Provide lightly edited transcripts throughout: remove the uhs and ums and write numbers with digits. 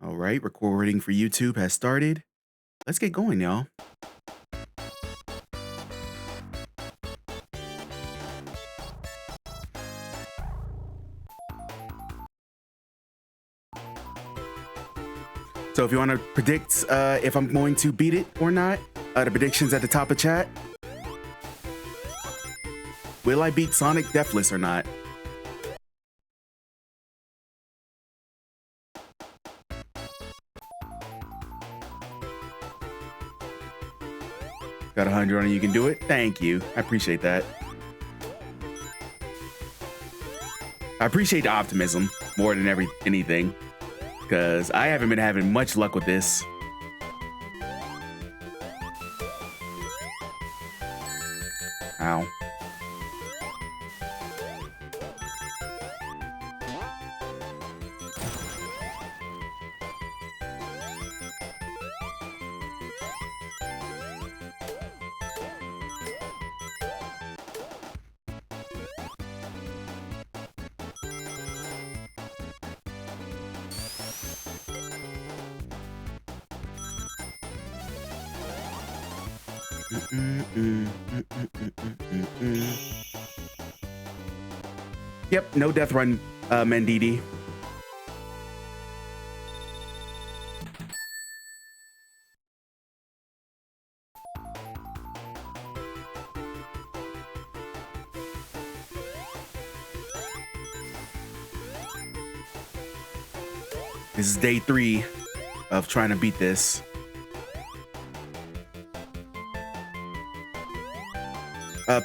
All right, recording for YouTube has started. Let's get going, y'all. So if you want to predict if I'm going to beat it or not, the predictions at the top of chat. Will I beat Sonic Deathless or not? Got 100 on it, you can do it. Thank you. I appreciate that. I appreciate the optimism more than anything, because I haven't been having much luck with this. Ow. Yep, no death run, Mendidi. This is day 3 of trying to beat this.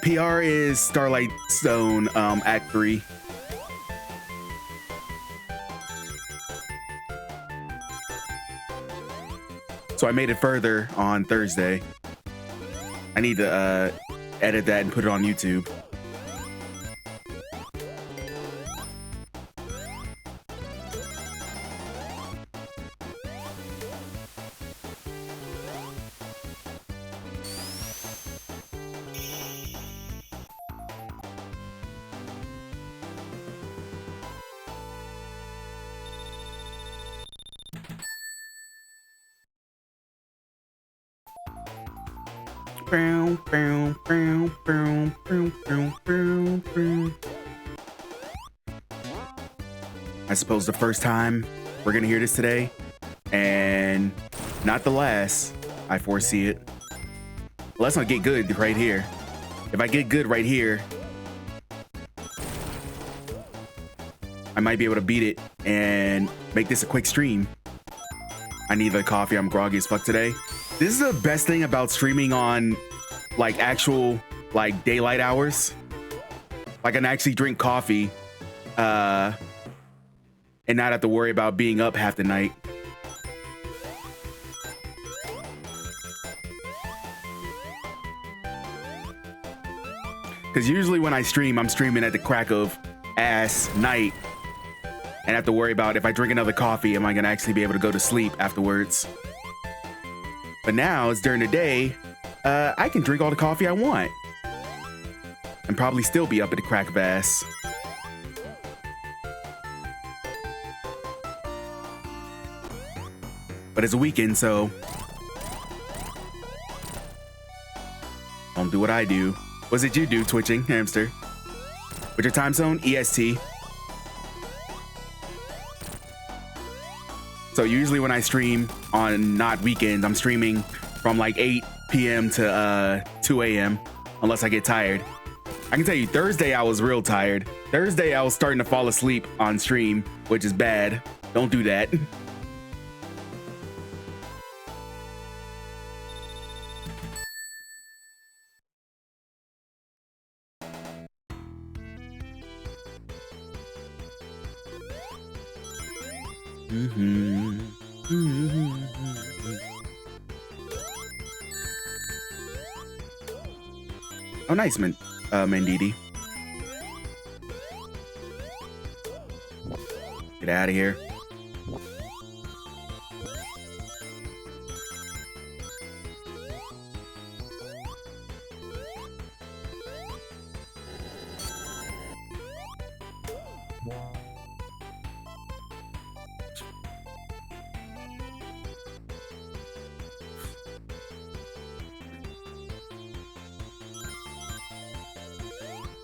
PR is Starlight Zone, Act 3. So I made it further on Thursday. I need to edit that and put it on YouTube. I suppose the first time we're gonna hear this today, and not the last. I foresee it. Well, let's not get good right here. If I get good right here, I might be able to beat it and make this a quick stream. I need the coffee. I'm groggy as fuck today. This is the best thing about streaming on like actual like daylight hours. Like I can actually drink coffee and not have to worry about being up half the night. Because usually when I stream, I'm streaming at the crack of ass night and have to worry about if I drink another coffee, am I gonna actually be able to go to sleep afterwards? But now it's during the day, I can drink all the coffee I want and probably still be up at the crack of ass. But it's a weekend, so don't do what I do. What's it you do, twitching hamster? What's your time zone? EST. So usually when I stream on not weekends, I'm streaming from like 8 p.m. to 2 a.m. unless I get tired. I can tell you Thursday I was real tired. Thursday I was starting to fall asleep on stream, which is bad. Don't do that. Oh, nice, Mendidi. Get out of here.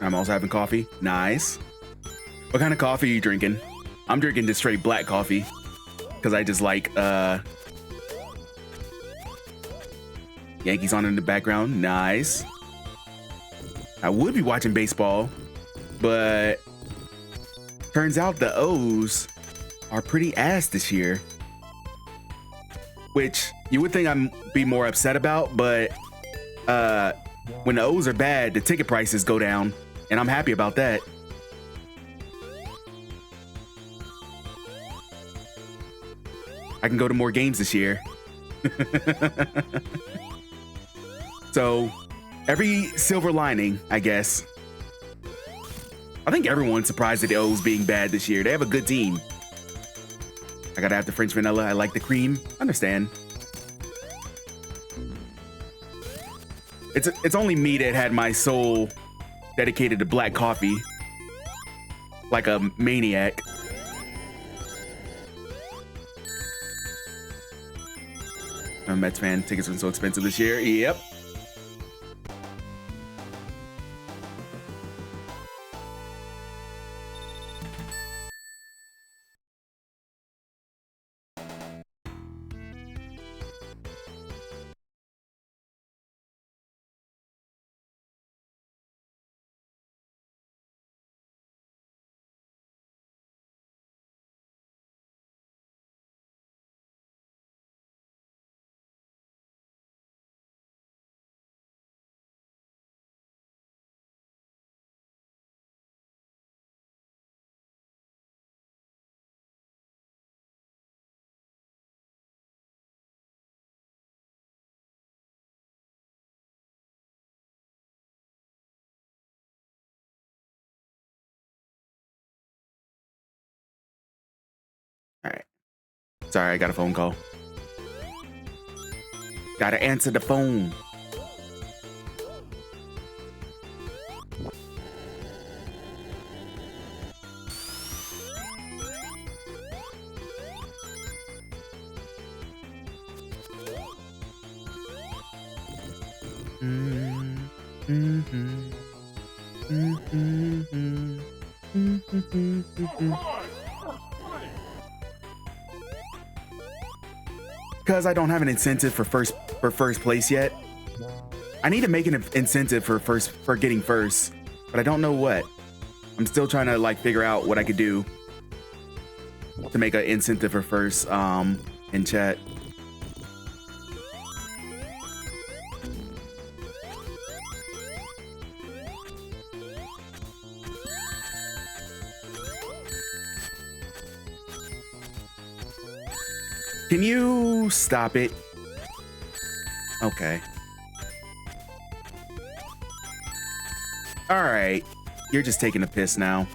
I'm also having coffee. Nice. What kind of coffee are you drinking? I'm drinking just straight black coffee because I just like Yankees on in the background. Nice. I would be watching baseball, but turns out the O's are pretty ass this year, which you would think I'd be more upset about, but when the O's are bad, the ticket prices go down, and I'm happy about that. I can go to more games this year. So, every silver lining, I guess. I think everyone's surprised at the O's being bad this year. They have a good team. I gotta have the French vanilla. I like the cream. Understand. It's only me that had my soul dedicated to black coffee. Like a maniac. I'm a Mets fan. Tickets have been so expensive this year. Yep. All right. Sorry, I got a phone call. Gotta answer the phone. Because I don't have an incentive for first place yet. I need to make an incentive for getting first, but I don't know what. I'm still trying to like figure out what I could do to make an incentive for first in chat. Can you stop it? Okay. All right. You're just taking a piss now.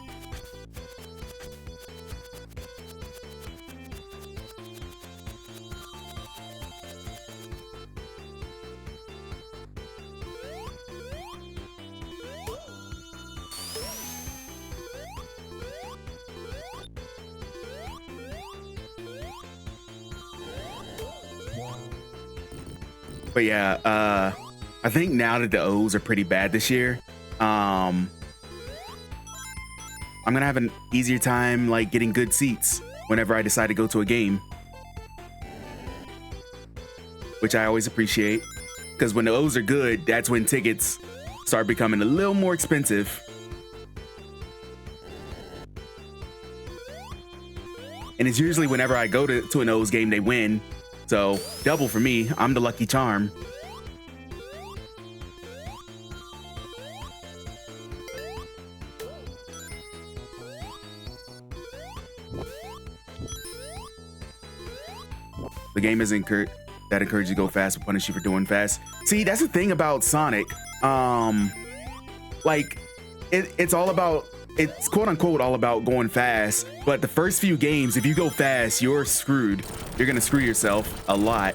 But yeah, I think now that the O's are pretty bad this year, I'm gonna have an easier time like getting good seats whenever I decide to go to a game, which I always appreciate, because when the O's are good, that's when tickets start becoming a little more expensive. And it's usually whenever I go to an O's game, they win. So double for me. I'm the lucky charm. The game is that encourages you to go fast but punish you for doing fast. See, that's the thing about Sonic. Like it's all about, it's quote unquote all about going fast, but the first few games, if you go fast, you're screwed. You're gonna screw yourself a lot.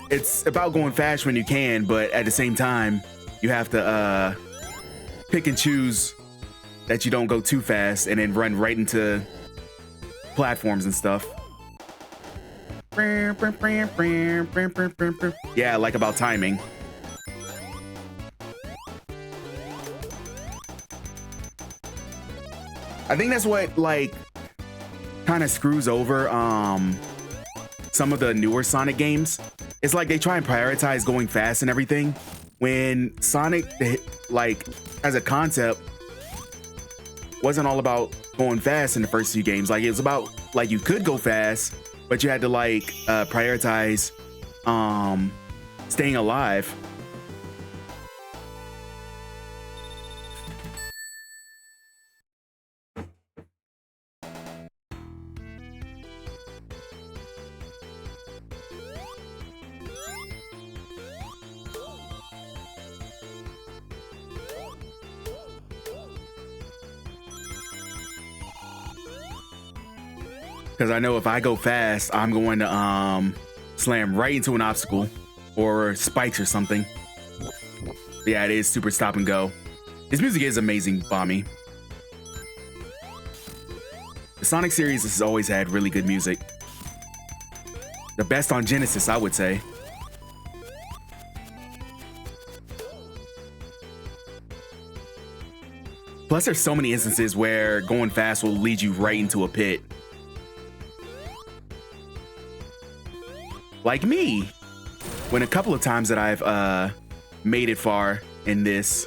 It's about going fast when you can, but at the same time, you have to pick and choose that you don't go too fast and then run right into platforms and stuff. Yeah, like about timing. I think that's what like kind of screws over some of the newer Sonic games. It's like they try and prioritize going fast and everything, when Sonic, like, as a concept, wasn't all about going fast in the first few games. Like, it was about, like, you could go fast, but you had to, like, prioritize staying alive. Because I know if I go fast, I'm going to slam right into an obstacle or spikes or something. But yeah, it is super stop and go. This music is amazing, Bommy. The Sonic series has always had really good music. The best on Genesis, I would say. Plus, there's so many instances where going fast will lead you right into a pit. Like me, when a couple of times that I've made it far in this.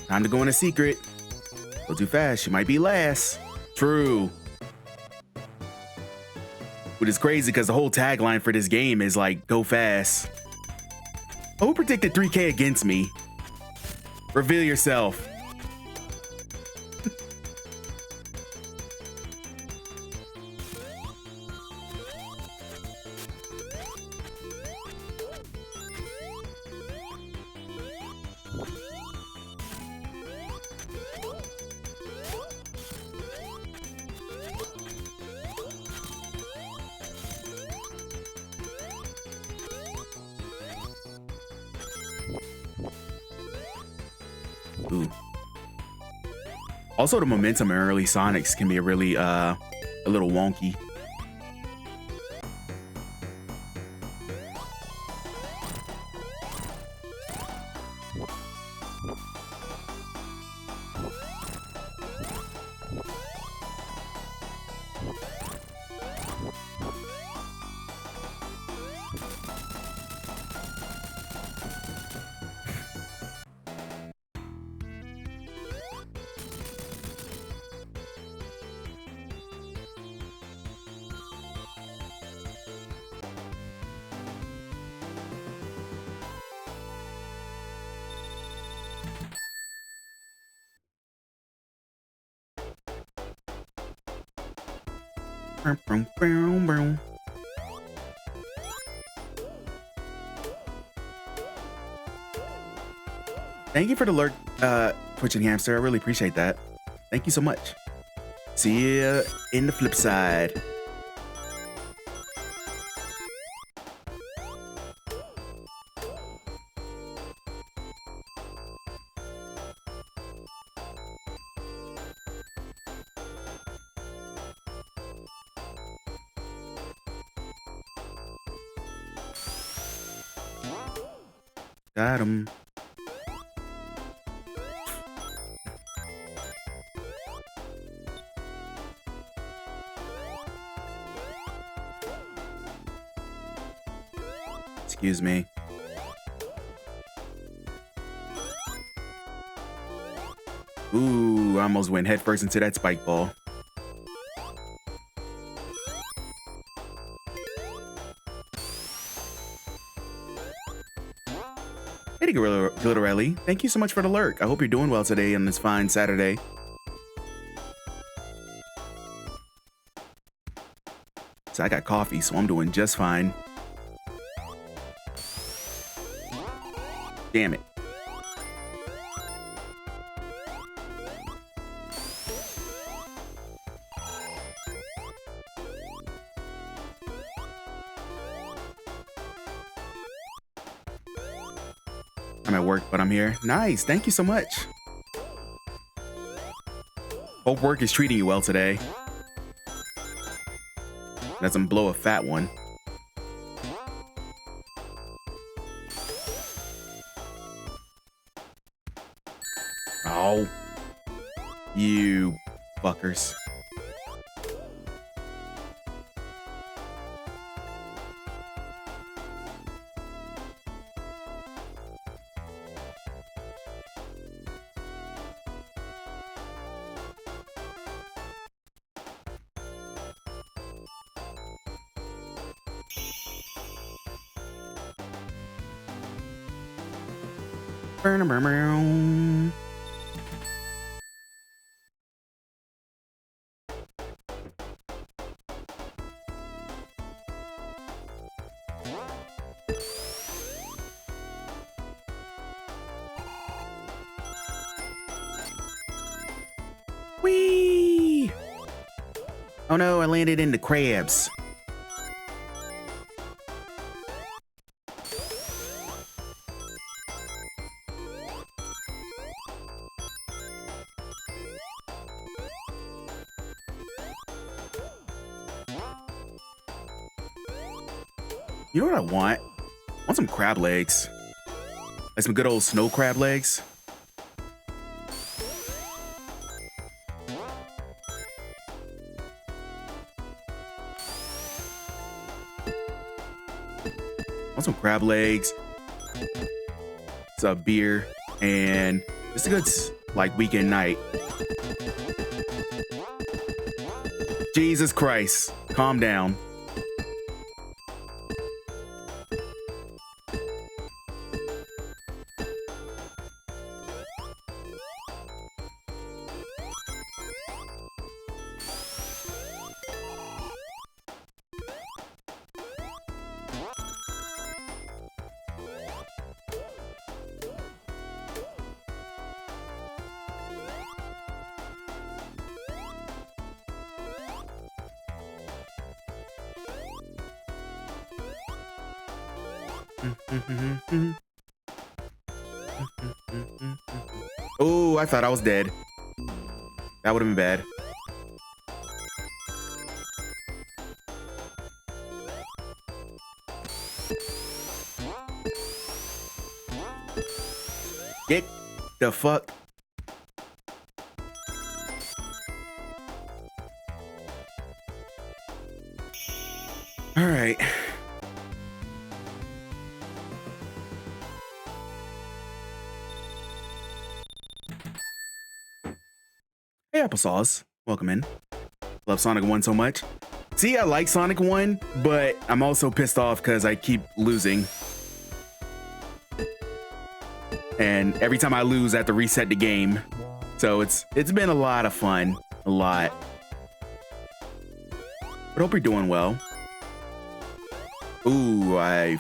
Time to go in a secret. Go too fast, you might be last. True. Which is crazy because the whole tagline for this game is like, go fast. Who predicted 3K against me? Reveal yourself. Ooh. Also, the momentum in early Sonics can be really a little wonky. Thank you for the lurk, Twitching Hamster. I really appreciate that. Thank you so much. See ya in the flip side. Got him. Excuse me. Ooh, I almost went headfirst into that spike ball. Glitterelli. Thank you so much for the lurk. I hope you're doing well today on this fine Saturday. So I got coffee, so I'm doing just fine. Damn it. I'm at work, but I'm here. Nice. Thank you so much. Hope work is treating you well today. Doesn't blow a fat one. Oh. You fuckers. Whee! Oh no, I landed in the crabs. You know what I want? I want some crab legs. Like some good old snow crab legs. Want some crab legs. Some beer. And it's a good like weekend night. Jesus Christ. Calm down. Oh, I thought I was dead. That would have been bad. Get the fuck. All right. Hey, Applesauce. Welcome in. Love Sonic 1 so much. See, I like Sonic 1, but I'm also pissed off because I keep losing. And every time I lose, I have to reset the game. So it's been a lot of fun. A lot. But hope you're doing well. Ooh, I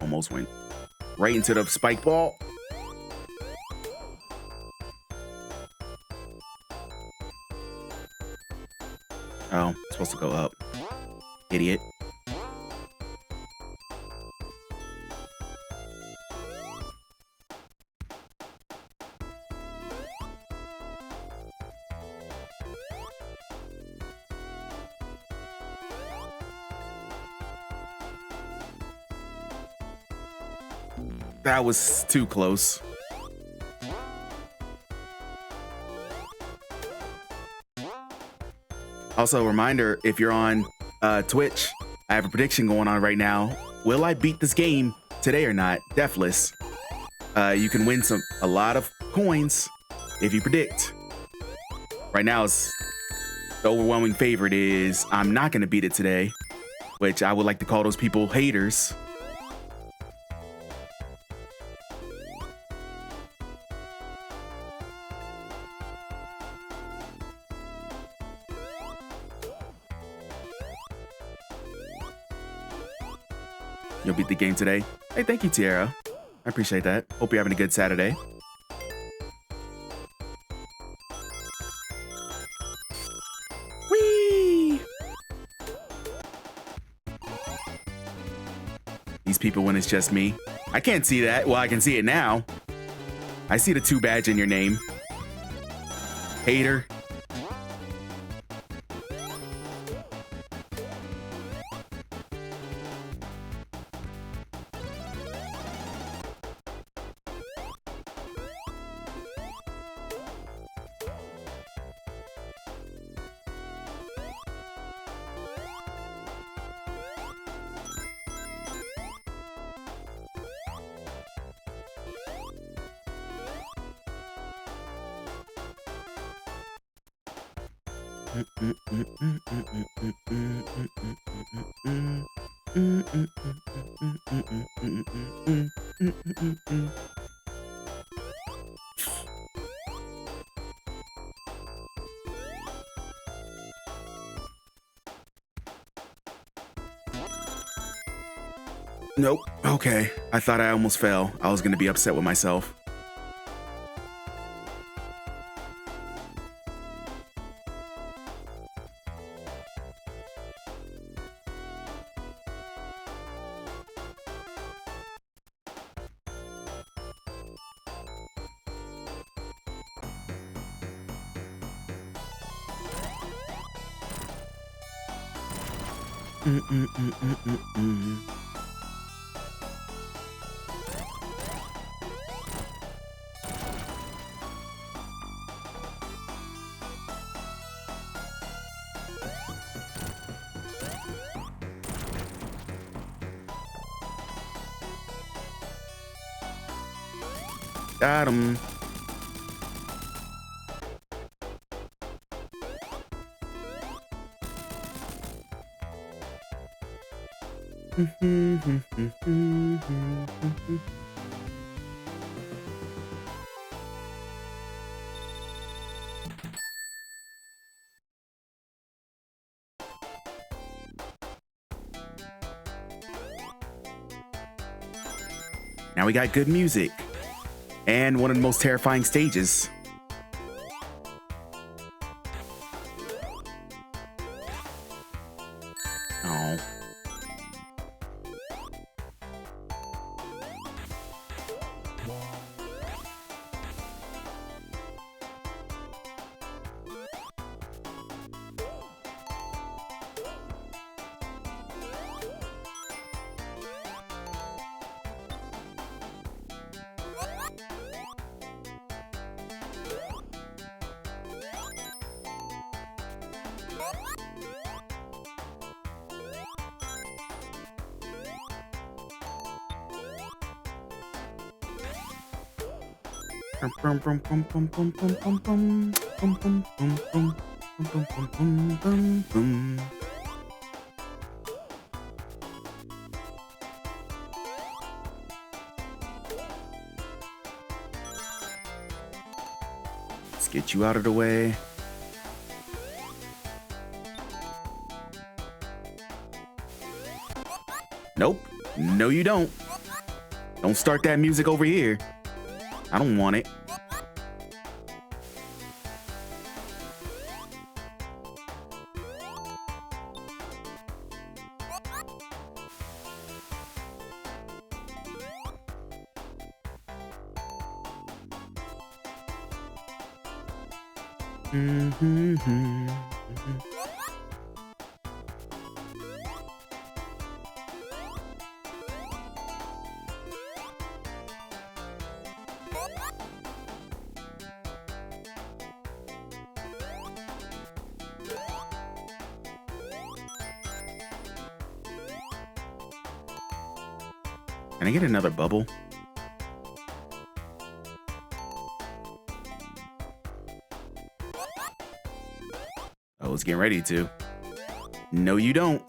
almost went right into the spike ball. Oh, I'm supposed to go up. Idiot. That was too close. Also, a reminder, if you're on Twitch, I have a prediction going on right now. Will I beat this game today or not? Deathless. You can win a lot of coins if you predict. Right now, the overwhelming favorite is I'm not going to beat it today, which I would like to call those people haters. You'll beat the game today. Hey, thank you, Tiara. I appreciate that. Hope you're having a good Saturday. Whee! These people when it's just me. I can't see that. Well, I can see it now. I see the 2 badge in your name. Hater. Nope. Okay. I thought I almost fell. I was gonna be upset with myself. Got him. Now we got good music. And one of the most terrifying stages. Oh. Let's get you out of the way. Nope. No, you don't. Don't start that music over here. I don't want it. Can I get another bubble? I was getting ready to. No, you don't.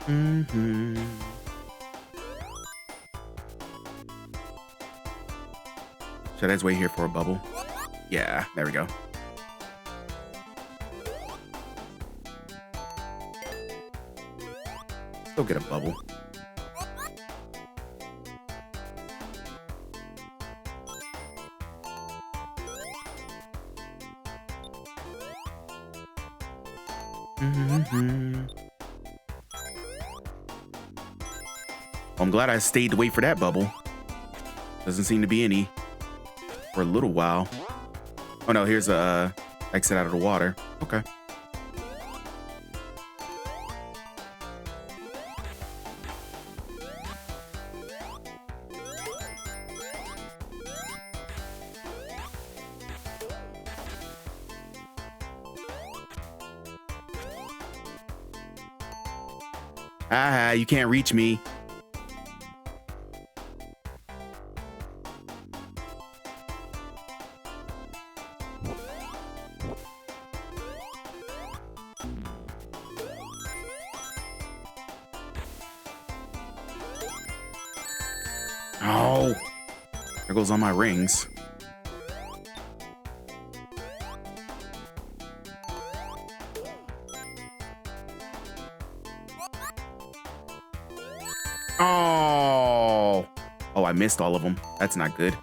Mm-hmm. Should I just wait here for a bubble? Yeah, there we go. Go get a bubble. Mm-hmm. I'm glad I stayed to wait for that bubble. Doesn't seem to be any for a little while. Oh no, here's a exit out of the water. Okay. Ah, you can't reach me. Oh, there goes all my rings. Oh, I missed all of them. That's not good.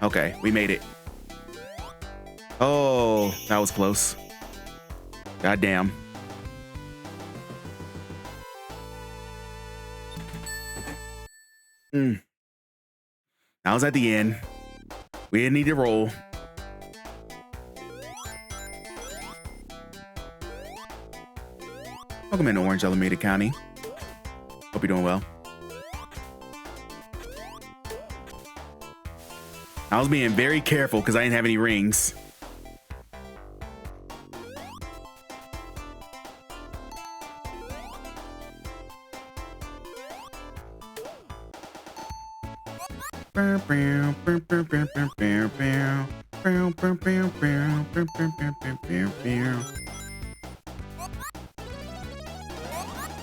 Okay, we made it. Oh, that was close. God damn. I was at the end. We didn't need to roll. Welcome in Orange Alameda County. Hope you're doing well. I was being very careful because I didn't have any rings.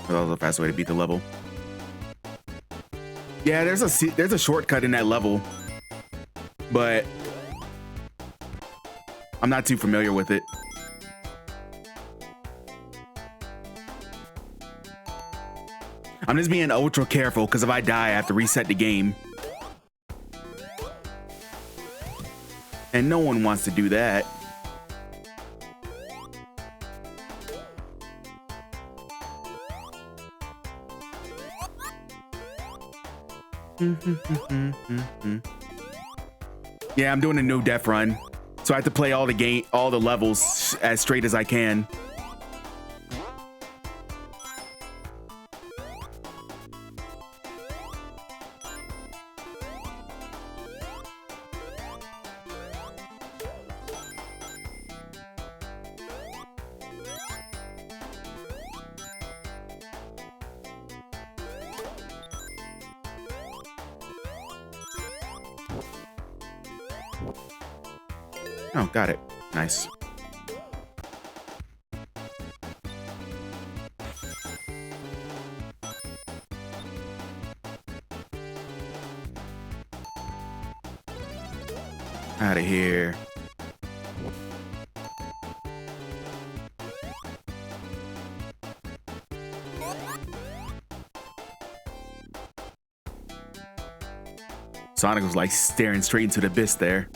That was a fast way to beat the level. Yeah, there's a shortcut in that level, but I'm not too familiar with it. I'm just being ultra careful because if I die, I have to reset the game. And no one wants to do that. Yeah, I'm doing a no death run, so I have to play all the levels as straight as I can. Oh, got it. Nice. Out of here. Sonic was like staring straight into the abyss there.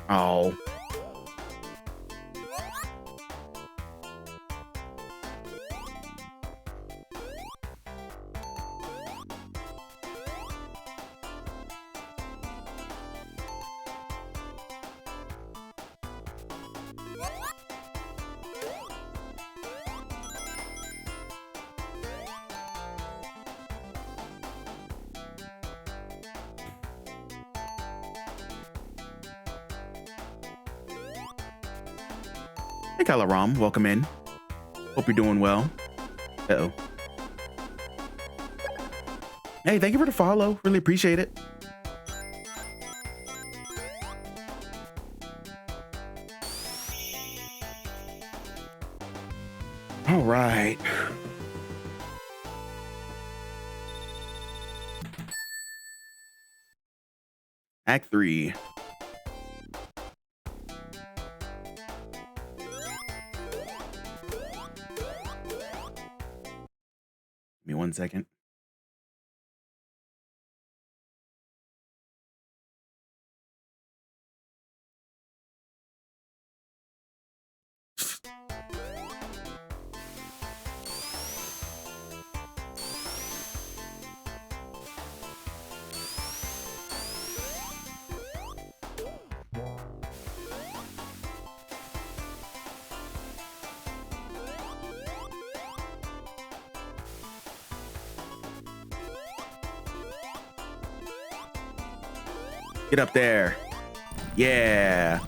Oh. Hey, Kalaram, welcome in. Hope you're doing well. Uh-oh. Hey, thank you for the follow. Really appreciate it. All right. Act 3. Give me 1 second. Get up there. Yeah.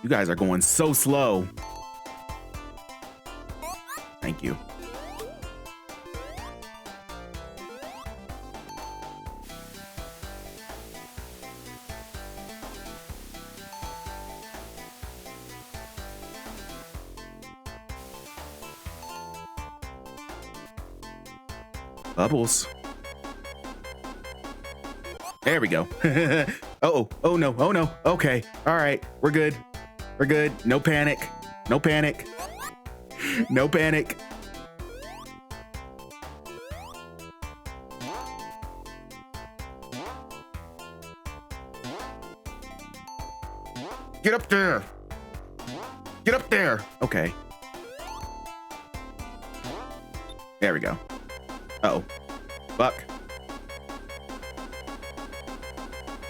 You guys are going so slow. Thank you. Bubbles. There we go. Uh-oh. Oh no. Oh no. Okay. All right. We're good. We're good. No panic. No panic. No panic. Get up there. Get up there. Okay. There we go. Uh-oh. Buck.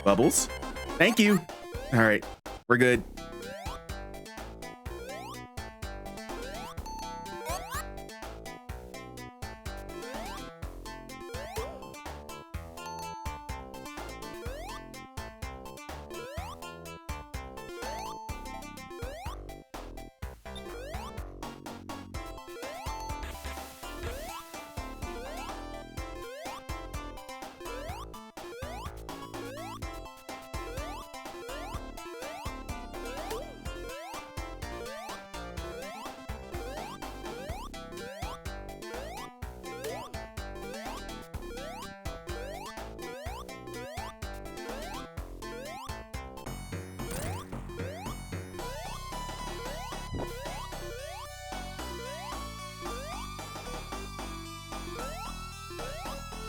Bubbles. Thank you. All right. We're good.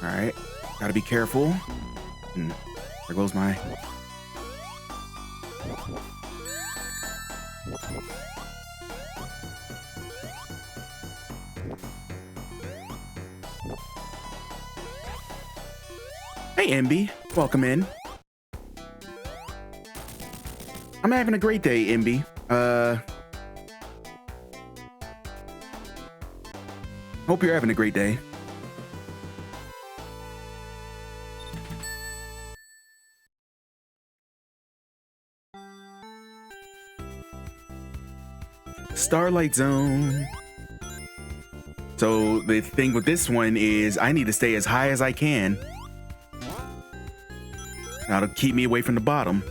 All right, gotta be careful. There goes my... Hey, MB, welcome in. I'm having a great day, MB. Hope you're having a great day. Starlight Zone. So the thing with this one is I need to stay as high as I can. That'll keep me away from the bottom.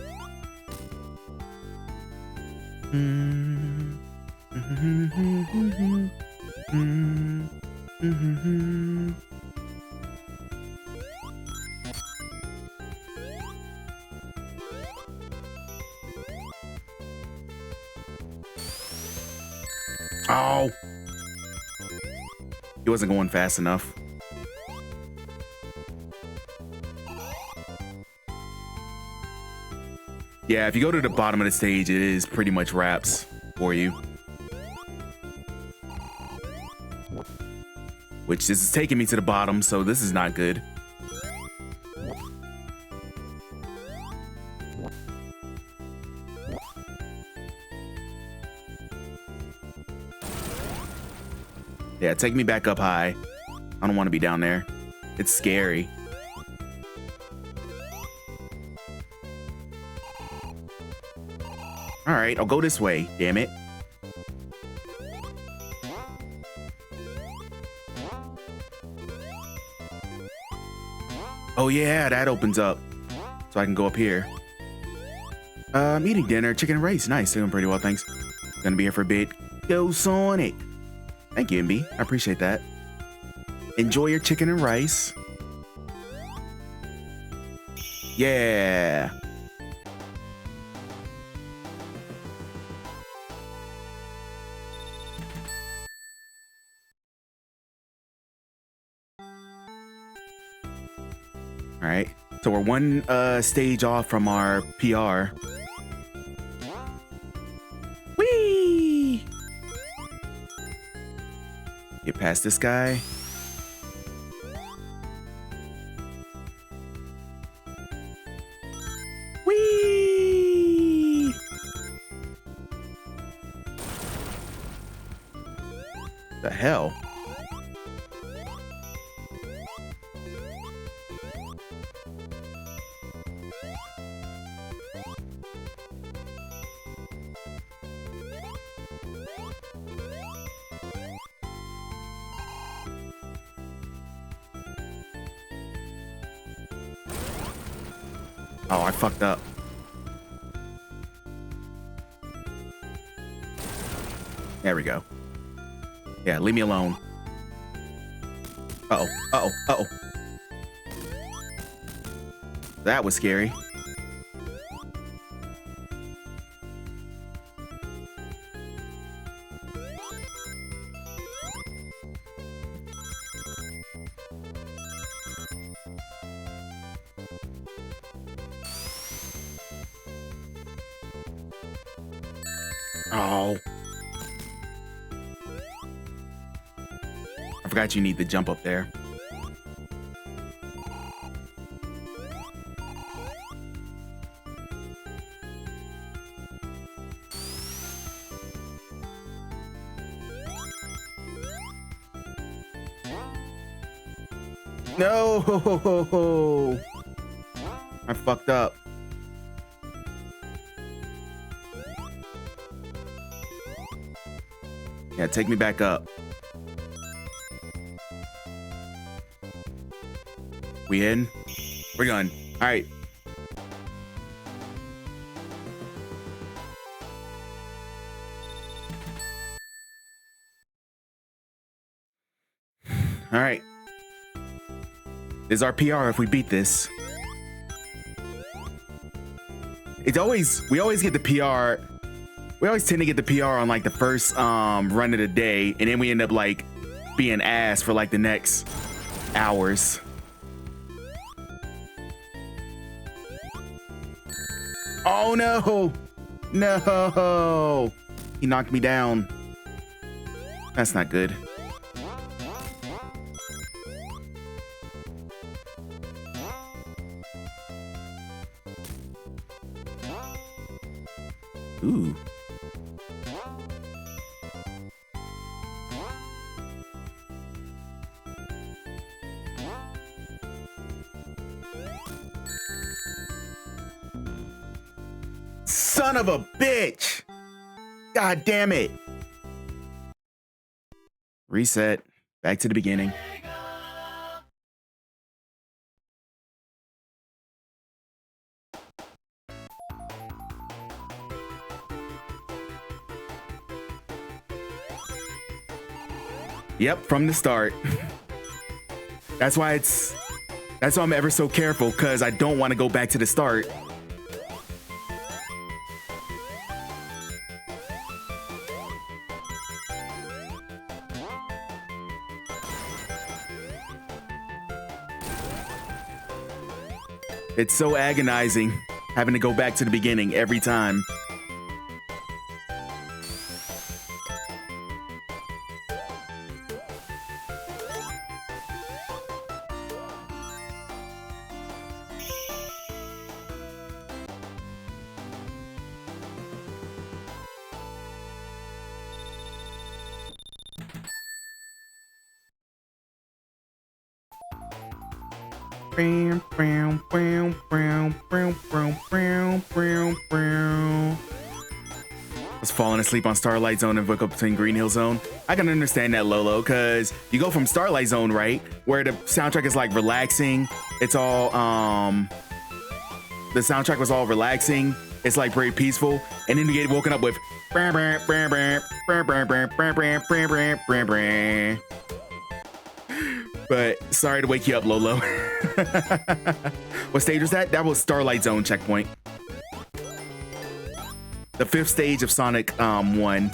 Oh, he wasn't going fast enough. Yeah, if you go to the bottom of the stage, it is pretty much wraps for you. which this is taking me to the bottom, so this is not good. Yeah, take me back up high. I don't want to be down there. It's scary. All right, I'll go this way, damn it. Oh yeah, that opens up. So I can go up here. I'm eating dinner, chicken and rice. Nice, doing pretty well, thanks. Gonna be here for a bit. Go Sonic. Thank you, MB. I appreciate that. Enjoy your chicken and rice. Yeah. All right. So we're one stage off from our PR. Whee! Get past this guy. Whee! The hell? Oh, I fucked up. There we go. Yeah, leave me alone. Uh-oh, uh-oh, uh-oh. That was scary. Oh. I forgot you need to jump up there. No! I fucked up. Yeah, take me back up. We in? We're going. All right. All right. This is our PR if we beat this. We always get the PR. We always tend to get the PR on like the first run of the day, and then we end up like being ass for like the next hours. Oh no! No! He knocked me down. That's not good. Ooh. Son of a bitch! God damn it! Reset. Back to the beginning. Yep, from the start. That's why I'm ever so careful, because I don't want to go back to the start. It's so agonizing having to go back to the beginning every time. Was falling asleep on Starlight Zone and woke up in Green Hill Zone. I can understand that, Lolo, because you go from Starlight Zone, right, where the soundtrack is like relaxing. It's all the soundtrack was all relaxing. It's like very peaceful, and then you get woken up with. But sorry to wake you up, Lolo. What stage was that? That was Starlight Zone checkpoint. The 5th stage of Sonic 1.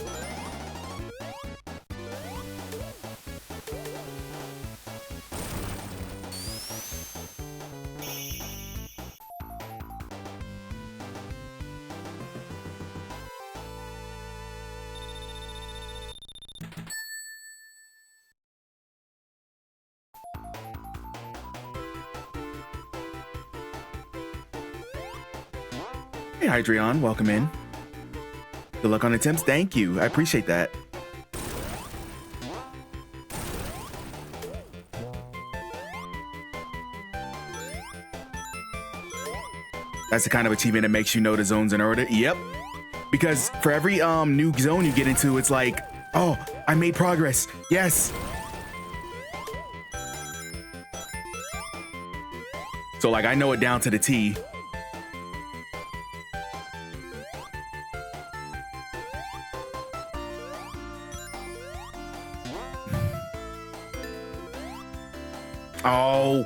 Hey, Hydreion, welcome in. Good luck on attempts. Thank you. I appreciate that. That's the kind of achievement that makes you know the zone's in order. Yep. Because for every new zone you get into, it's like, oh, I made progress. Yes. So like I know it down to the T. Oh.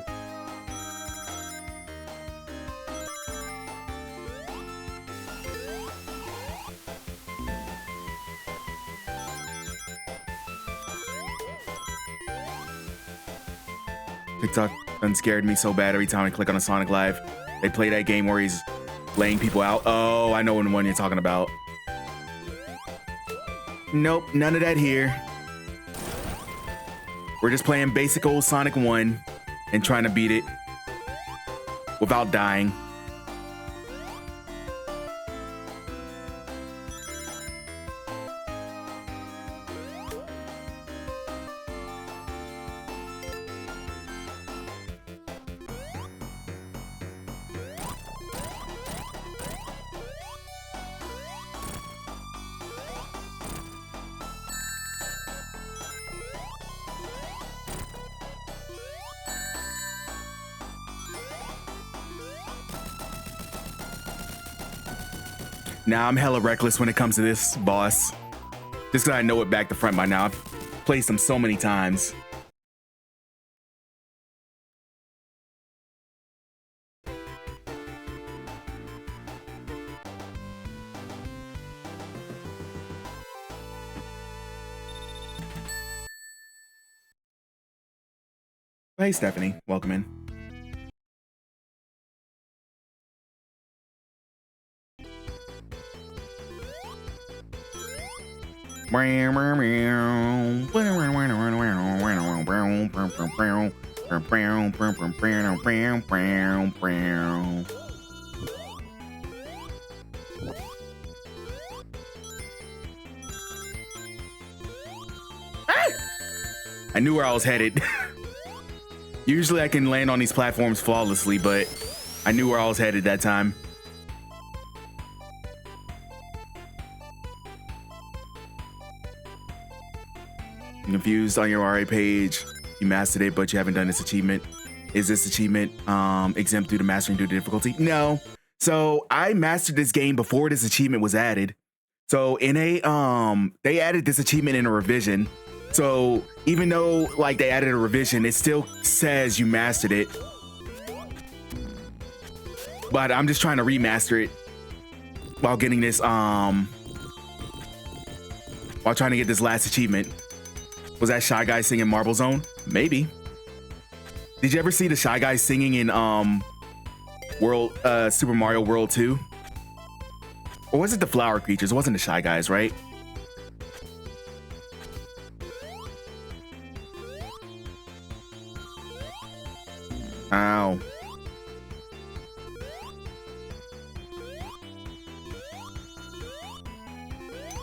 TikTok done scared me so bad every time I click on a Sonic Live. They play that game where he's laying people out. Oh, I know the one you're talking about. Nope, none of that here. We're just playing basic old Sonic 1 and trying to beat it without dying. Now I'm hella reckless when it comes to this boss. Just because I know it back to front by now. I've played them so many times. Hey, Stephanie. Welcome in. I knew where I was headed. Usually I can land on these platforms flawlessly, but I knew where I was headed that time. I'm confused on your RA page. You mastered it, but you haven't done this achievement. Is this achievement exempt due to mastering due to difficulty? No. So I mastered this game before this achievement was added. So in a they added this achievement in a revision. So even though like they added a revision, it still says you mastered it. But I'm just trying to remaster it while getting this while trying to get this last achievement. Was that Shy Guy singing Marble Zone? Maybe. Did you ever see the Shy Guy singing in Super Mario World 2? Or was it the Flower Creatures? It wasn't the Shy Guys, right? Ow.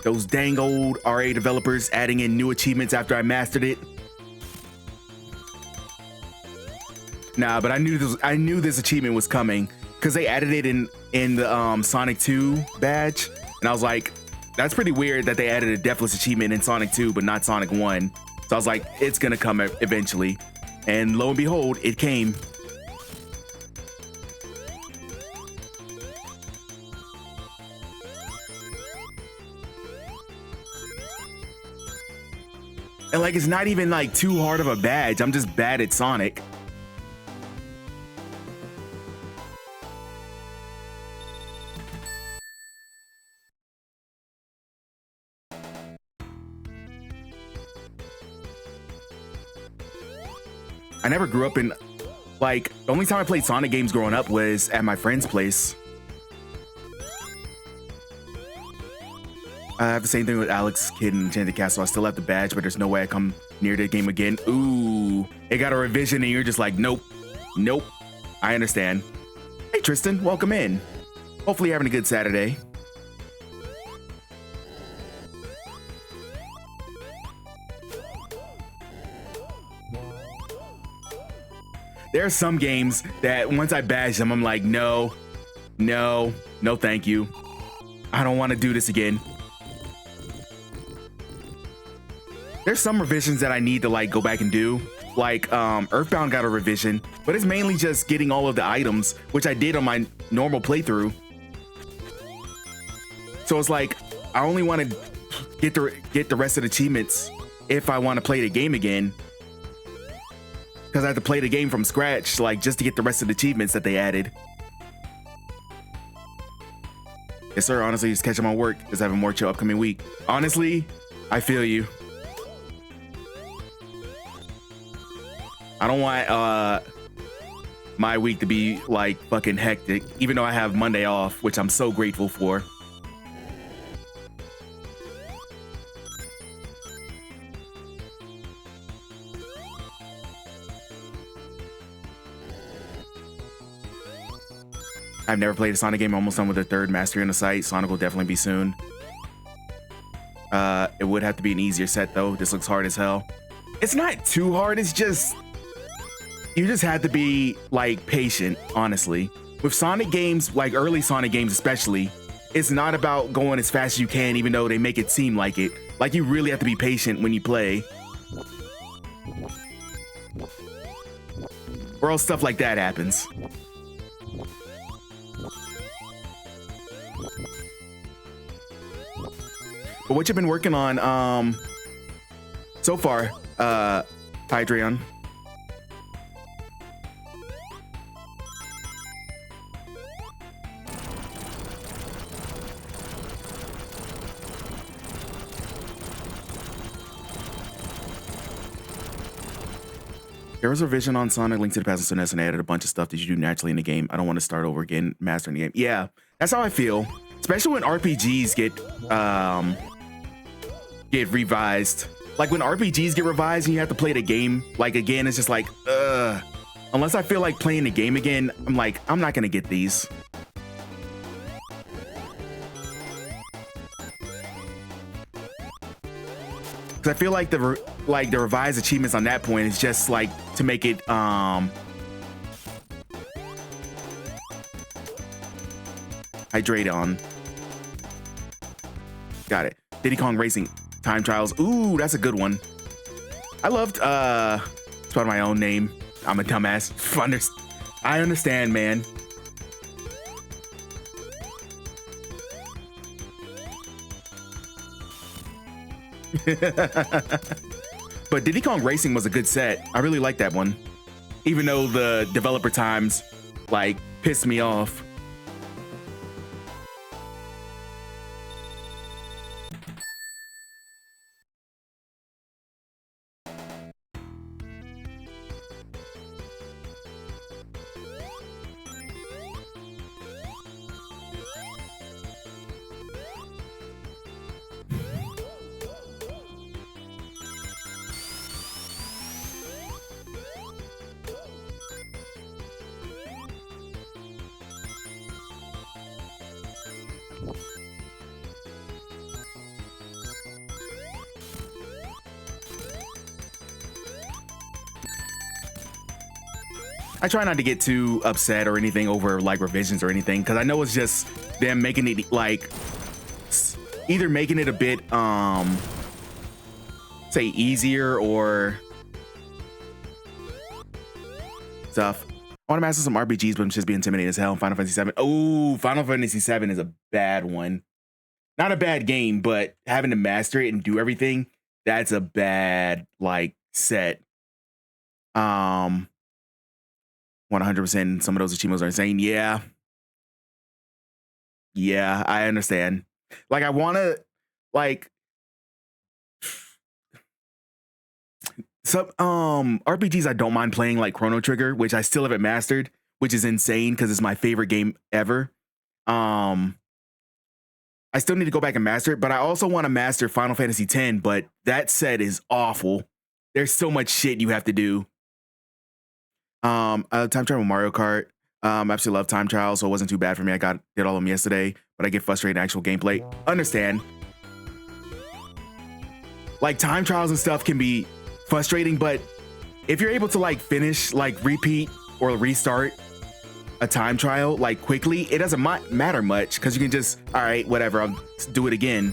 Those dang old RA developers adding in new achievements after I mastered it. Nah, but I knew this achievement was coming because they added it in the Sonic 2 badge, and I was like, that's pretty weird that they added a Deathless achievement in Sonic 2 but not Sonic 1. So I was like, it's gonna come eventually, and lo and behold, it came. And like, it's not even like too hard of a badge. I'm just bad at Sonic. I never grew up in, like, the only time I played Sonic games growing up was at my friend's place. I have the same thing with Alex Kidd in Enchanted Castle. I still have the badge, but there's no way I come near the game again. Ooh, it got a revision and you're just like, nope, nope. I understand. Hey, Tristan, welcome in. Hopefully you're having a good Saturday. There are some games that once I badge them, I'm like, no, no, no, thank you. I don't want to do this again. There's some revisions that I need to like go back and do. Like Earthbound got a revision, but it's mainly just getting all of the items, which I did on my normal playthrough. So it's like, I only want to get the rest of the achievements if I want to play the game again. Because I have to play the game from scratch, like just to get the rest of the achievements that they added. Yes, sir. Honestly, just catching my work because I have a more chill upcoming week. Honestly, I feel you. I don't want my week to be like fucking hectic, even though I have Monday off, which I'm so grateful for. I've never played a Sonic game. I'm almost done with the third mastery on the site. Sonic will definitely be soon. It would have to be an easier set though. This looks hard as hell. It's not too hard. It's just, you just have to be like patient, honestly. With Sonic games, like early Sonic games especially, it's not about going as fast as you can, even though they make it seem like it. Like, you really have to be patient when you play, or else stuff like that happens. But what you've been working on so far, Hydreion? There was a revision on Sonic Link to the Past and SNES, and they added a bunch of stuff that you do naturally in the game. I don't want to start over again mastering the game. Yeah, that's how I feel. Especially when RPGs get revised. Like when RPGs get revised and you have to play the game like again, it's just like, unless I feel like playing the game again, I'm like, I'm not gonna get these. Cause I feel like the revised achievements on that point is just like to make it Hydreion. Got it. Diddy Kong Racing Time Trials. Ooh, that's a good one. I loved it's part of my own name. I'm a dumbass. I understand, man. But Diddy Kong Racing was a good set. I really like that one. Even though the developer times like pissed me off. I try not to get too upset or anything over like revisions or anything, because I know it's just them making it like either making it a bit say easier or stuff. I want to master some RPGs, but I'm just being intimidated as hell in Final Fantasy VII. Oh, Final Fantasy VII is a bad one. Not a bad game, but having to master it and do everything, that's a bad like set. 100%. Some of those achievements are insane. Yeah, I understand. Like, I want to like some RPGs I don't mind playing, like Chrono Trigger, which I still haven't mastered, which is insane because it's my favorite game ever. I still need to go back and master it, but I also want to master Final Fantasy X, but that set is awful. There's so much shit you have to do. Time travel Mario Kart. I absolutely love time trials, so it wasn't too bad for me. I did all of them yesterday, but I get frustrated in actual gameplay. Understand. Like, time trials and stuff can be frustrating, but if you're able to like finish, like repeat or restart a time trial like quickly, it doesn't matter much because you can just, all right, whatever, I'll do it again.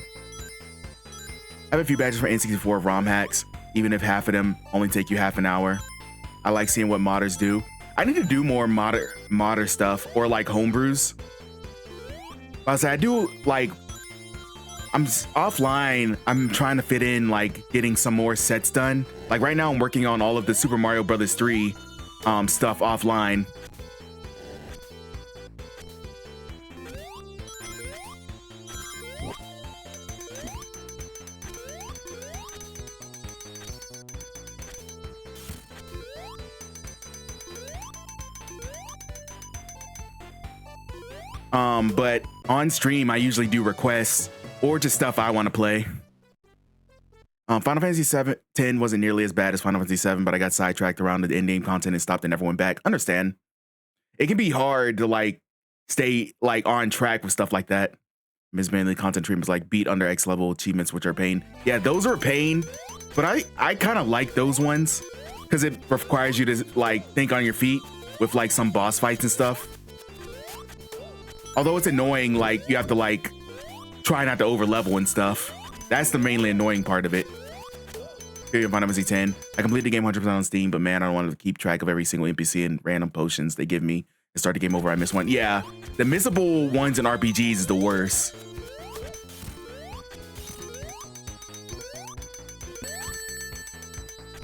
I have a few badges for N64 ROM hacks, even if half of them only take you half an hour. I like seeing what modders do. I need to do more modder stuff or like homebrews. I do like, I'm offline. I'm trying to fit in like getting some more sets done. Like right now I'm working on all of the Super Mario Brothers 3 stuff offline. But on stream, I usually do requests or just stuff I want to play. Final Fantasy X wasn't nearly as bad as Final Fantasy VII, but I got sidetracked around the in-game content and stopped and never went back. Understand. It can be hard to like stay like on track with stuff like that. Ms. Mainly content treatments like beat under X level achievements, which are pain. Yeah, those are pain, but I kind of like those ones because it requires you to like think on your feet with like some boss fights and stuff. Although it's annoying, like you have to like try not to over level and stuff. That's the mainly annoying part of it. Final Fantasy X. I completed the game 100% on Steam, but man, I don't want to keep track of every single NPC and random potions they give me to start the game over. I miss one. Yeah, the missable ones in RPGs is the worst.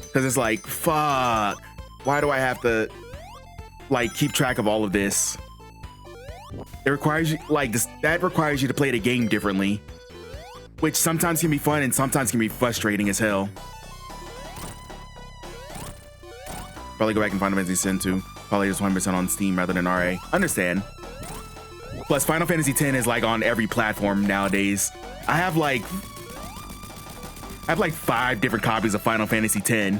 Because it's like, fuck, why do I have to like keep track of all of this? It requires you like this. That requires you to play the game differently, which sometimes can be fun and sometimes can be frustrating as hell. Probably go back and Final Fantasy X too. Probably just 100% on Steam rather than RA. Understand. Plus, Final Fantasy X is like on every platform nowadays. I have like 5 different copies of Final Fantasy X.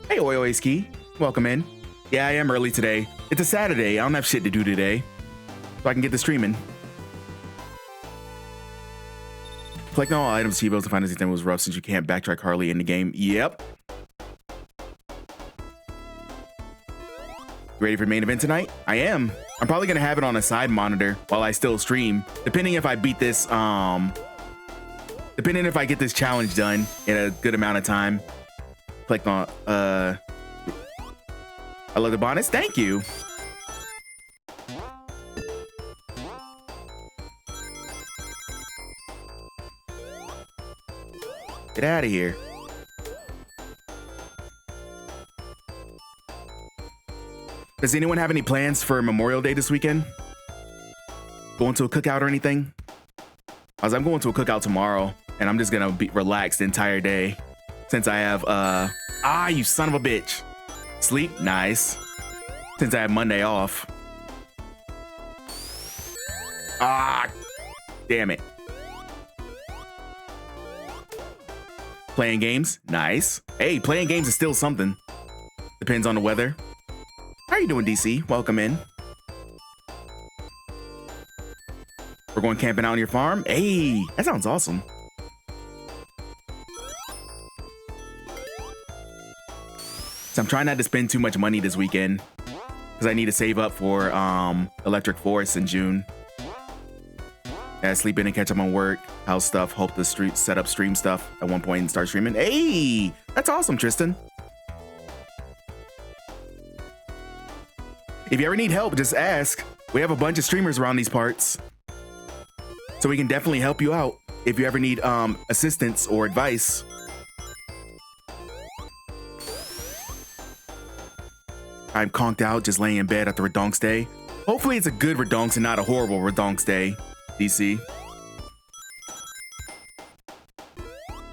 Hey, Oyo Ski, welcome in. Yeah, I am early today. It's a Saturday. I don't have shit to do today, so I can get to streaming. Collecting all items T-Bows to Final Fantasy X was rough since you can't backtrack hardly in the game. Yep. Ready for main event tonight? I am. I'm probably gonna have it on a side monitor while I still stream, depending if I beat this. Depending if I get this challenge done in a good amount of time. Click on. I love the bonnets. Thank you. Get out of here. Does anyone have any plans for Memorial Day this weekend? Going to a cookout or anything? I'm going to a cookout tomorrow, and I'm just gonna be relaxed the entire day since I have you son of a bitch. Sleep? Nice. Since I have Monday off. Damn it. Playing games? Nice. Hey, playing games is still something. Depends on the weather. How are you doing, DC? Welcome in. We're going camping out on your farm? Hey, that sounds awesome. So I'm trying not to spend too much money this weekend because I need to save up for Electric Forest in June. Yeah, sleep in and catch up on work, house stuff, hope to set up stream stuff at one point and start streaming. Hey, that's awesome, Tristan. If you ever need help, just ask. We have a bunch of streamers around these parts, so we can definitely help you out if you ever need assistance or advice. I'm conked out, just laying in bed after Redonks Day. Hopefully it's a good Redonks and not a horrible Redonks Day, DC.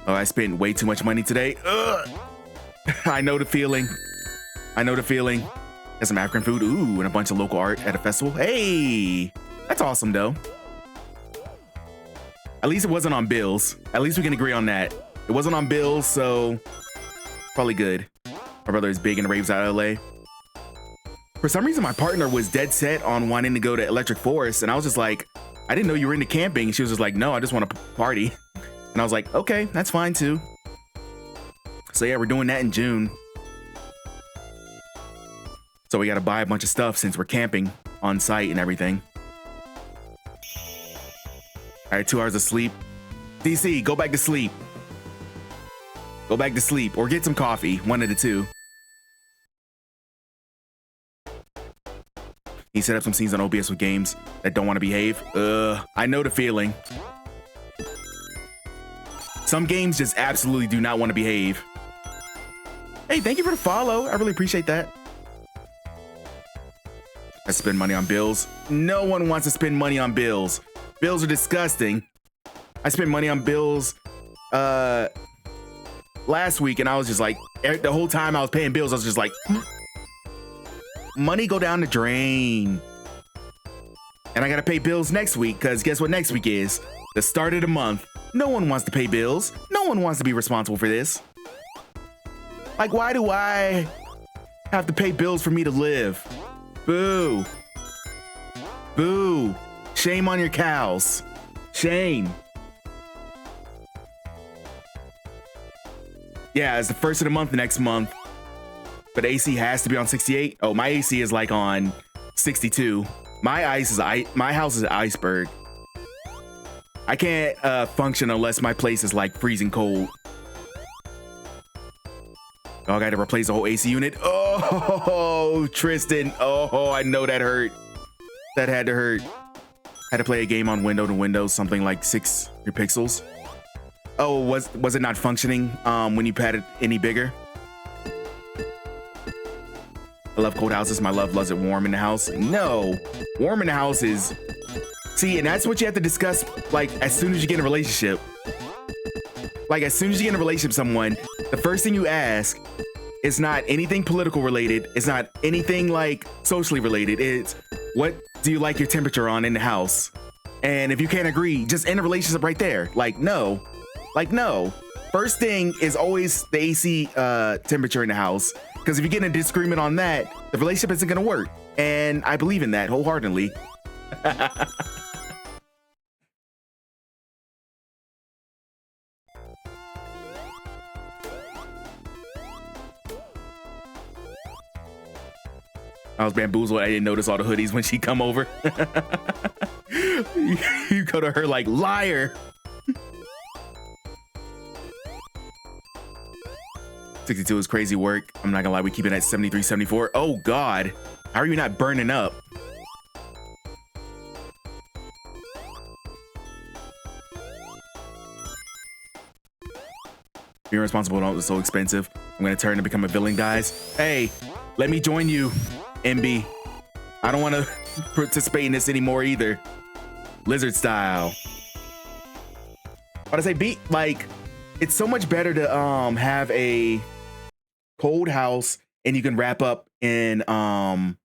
Oh, I spent way too much money today. Ugh. I know the feeling. I know the feeling. Got some African food, ooh, and a bunch of local art at a festival. Hey, that's awesome though. At least it wasn't on bills. At least we can agree on that. It wasn't on bills, so probably good. My brother is big and raves out of LA. For some reason, my partner was dead set on wanting to go to Electric Forest, and I was just like, I didn't know you were into camping. She was just like, no, I just want to party. And I was like, okay, that's fine too. So yeah, we're doing that in June. So we got to buy a bunch of stuff since we're camping on site and everything. All right, 2 hours of sleep. DC, go back to sleep. Go back to sleep or get some coffee, one of the two. He set up some scenes on OBS with games that don't want to behave. I know the feeling. Some games just absolutely do not want to behave. Hey, thank you for the follow. I really appreciate that. I spend money on bills. No one wants to spend money on bills. Bills are disgusting. I spent money on bills last week, and I was just like, the whole time I was paying bills, I was just like, money go down the drain. And I gotta pay bills next week, because guess what next week is? The start of the month. No one wants to pay bills. No one wants to be responsible for this. Like, why do I have to pay bills for me to live? Boo. Boo. Shame on your cows. Shame. Yeah, it's the first of the month next month. But AC has to be on 68. Oh, my AC is like on 62. My house is an iceberg. I can't function unless my place is like freezing cold. Oh, I got to replace the whole AC unit. Oh, Tristan. Oh, I know that hurt. That had to hurt. Had to play a game on window to window, something like 600 pixels. Oh, was it not functioning when you pat it any bigger? I love cold houses. My love loves it warm in the house. No, warm in the house is... See, and that's what you have to discuss, like, as soon as you get in a relationship. Like, as soon as you get in a relationship with someone, the first thing you ask is not anything political related. It's not anything, like, socially related. It's, what do you like your temperature on in the house? And if you can't agree, just end a relationship right there. Like, no. Like, no. First thing is always the AC temperature in the house. Because if you get in a disagreement on that, the relationship isn't going to work. And I believe in that wholeheartedly. I was bamboozled. I didn't notice all the hoodies when she come over. You go to her like, liar. 62 is crazy work. I'm not gonna lie, we keep it at 73, 74. Oh God, how are you not burning up? Being responsible is so expensive. I'm gonna turn and become a villain, guys. Hey, let me join you, MB. I don't wanna participate in this anymore either. Lizard style. But I say, like, it's so much better to have a cold house and you can wrap up in a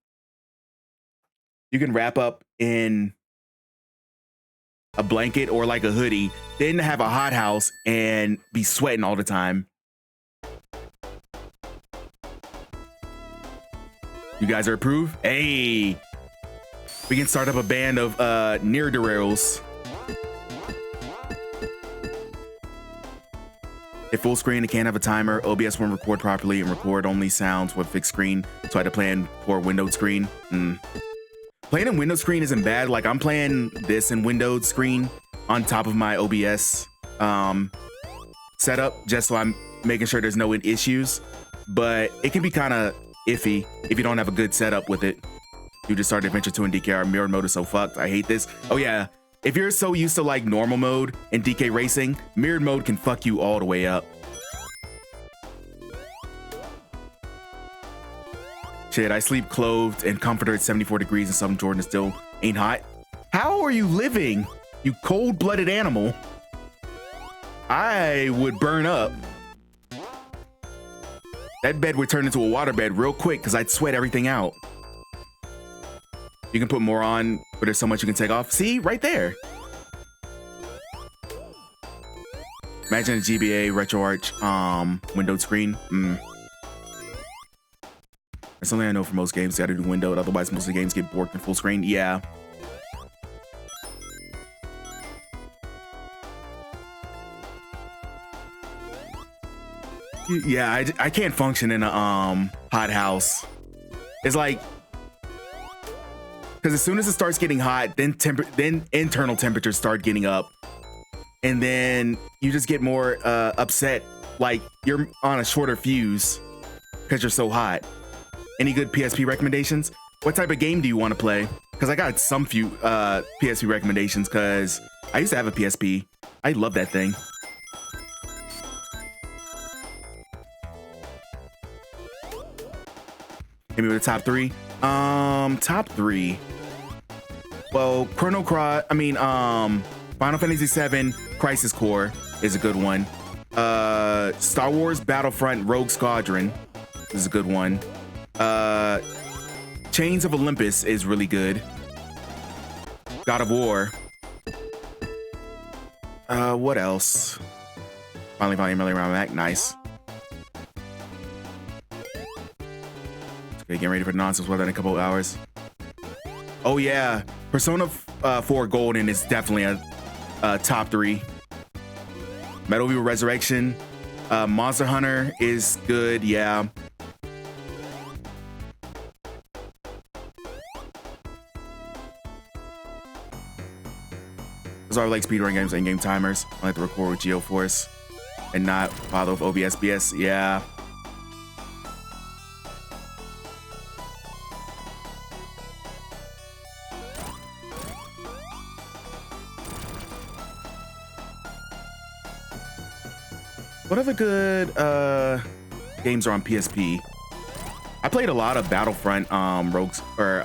blanket or like a hoodie, then have a hot house and be sweating all the time. You guys are approved? Hey, we can start up a band of ne'er-do-wells. If full screen, it can't have a timer. OBS won't record properly and record only sounds with fixed screen. So I had to play in poor windowed screen. Playing in windowed screen isn't bad. Like I'm playing this in windowed screen on top of my OBS setup, just so I'm making sure there's no issues. But it can be kind of iffy if you don't have a good setup with it. You just started Adventure 2 in DKR. Mirror mode is so fucked. I hate this. Oh yeah. If you're so used to like normal mode in DK Racing, mirrored mode can fuck you all the way up. Shit, I sleep clothed and comforter at 74 degrees and some Jordan still ain't hot. How are you living, you cold-blooded animal? I would burn up. That bed would turn into a water bed real quick because I'd sweat everything out. You can put more on, but there's so much you can take off. See, right there. Imagine a GBA RetroArch windowed screen. That's something I know for most games. You gotta do windowed, otherwise most of the games get borked in full screen. Yeah. Yeah, I can't function in a hot house. It's like, because as soon as it starts getting hot, then internal temperatures start getting up, and then you just get more upset, like you're on a shorter fuse because you're so hot. Any good PSP recommendations? What type of game do you want to play? Because I got some few PSP recommendations, because I used to have a PSP. I love that thing. Hit me with a top three. Top three. Well, Final Fantasy VII Crisis Core is a good one. Star Wars Battlefront Rogue Squadron is a good one. Chains of Olympus is really good. God of War. What else? Finally around back. Nice. Okay, getting ready for nonsense weather in a couple of hours. Oh yeah, Persona 4 Golden is definitely a top three. Metal Gear Resurrection, Monster Hunter is good. Yeah. Those are like speedrun games and game timers. I like to record with GeoForce and not bother with OBS BS. Yeah. What other good games are on PSP? I played a lot of Battlefront Rogues, or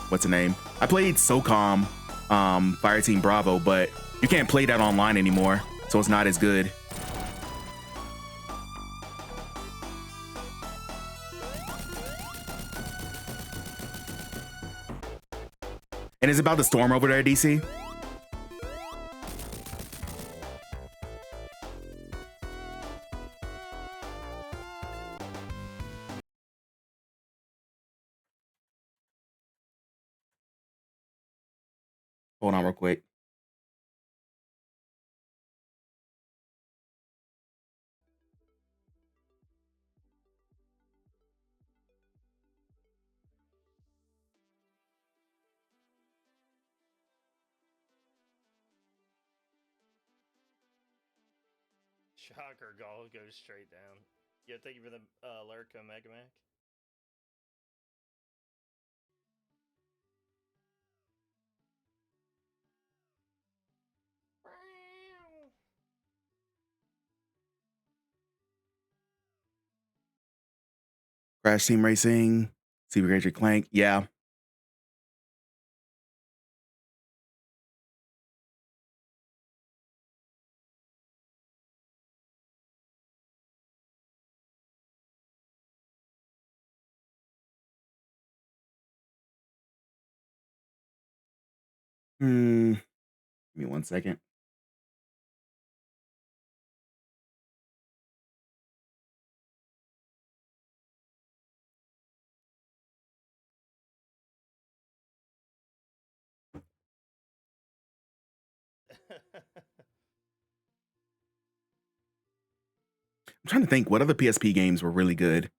what's the name? I played SOCOM Fireteam Bravo, but you can't play that online anymore, so it's not as good. And it's about the storm over there, DC. Hold on real quick. Shocker, Gall goes straight down. Yeah, thank you for the Lurko Mega Mac. Crash Team Racing, Super Gadget Clank. Yeah. Give me 1 second. I'm trying to think what other PSP games were really good.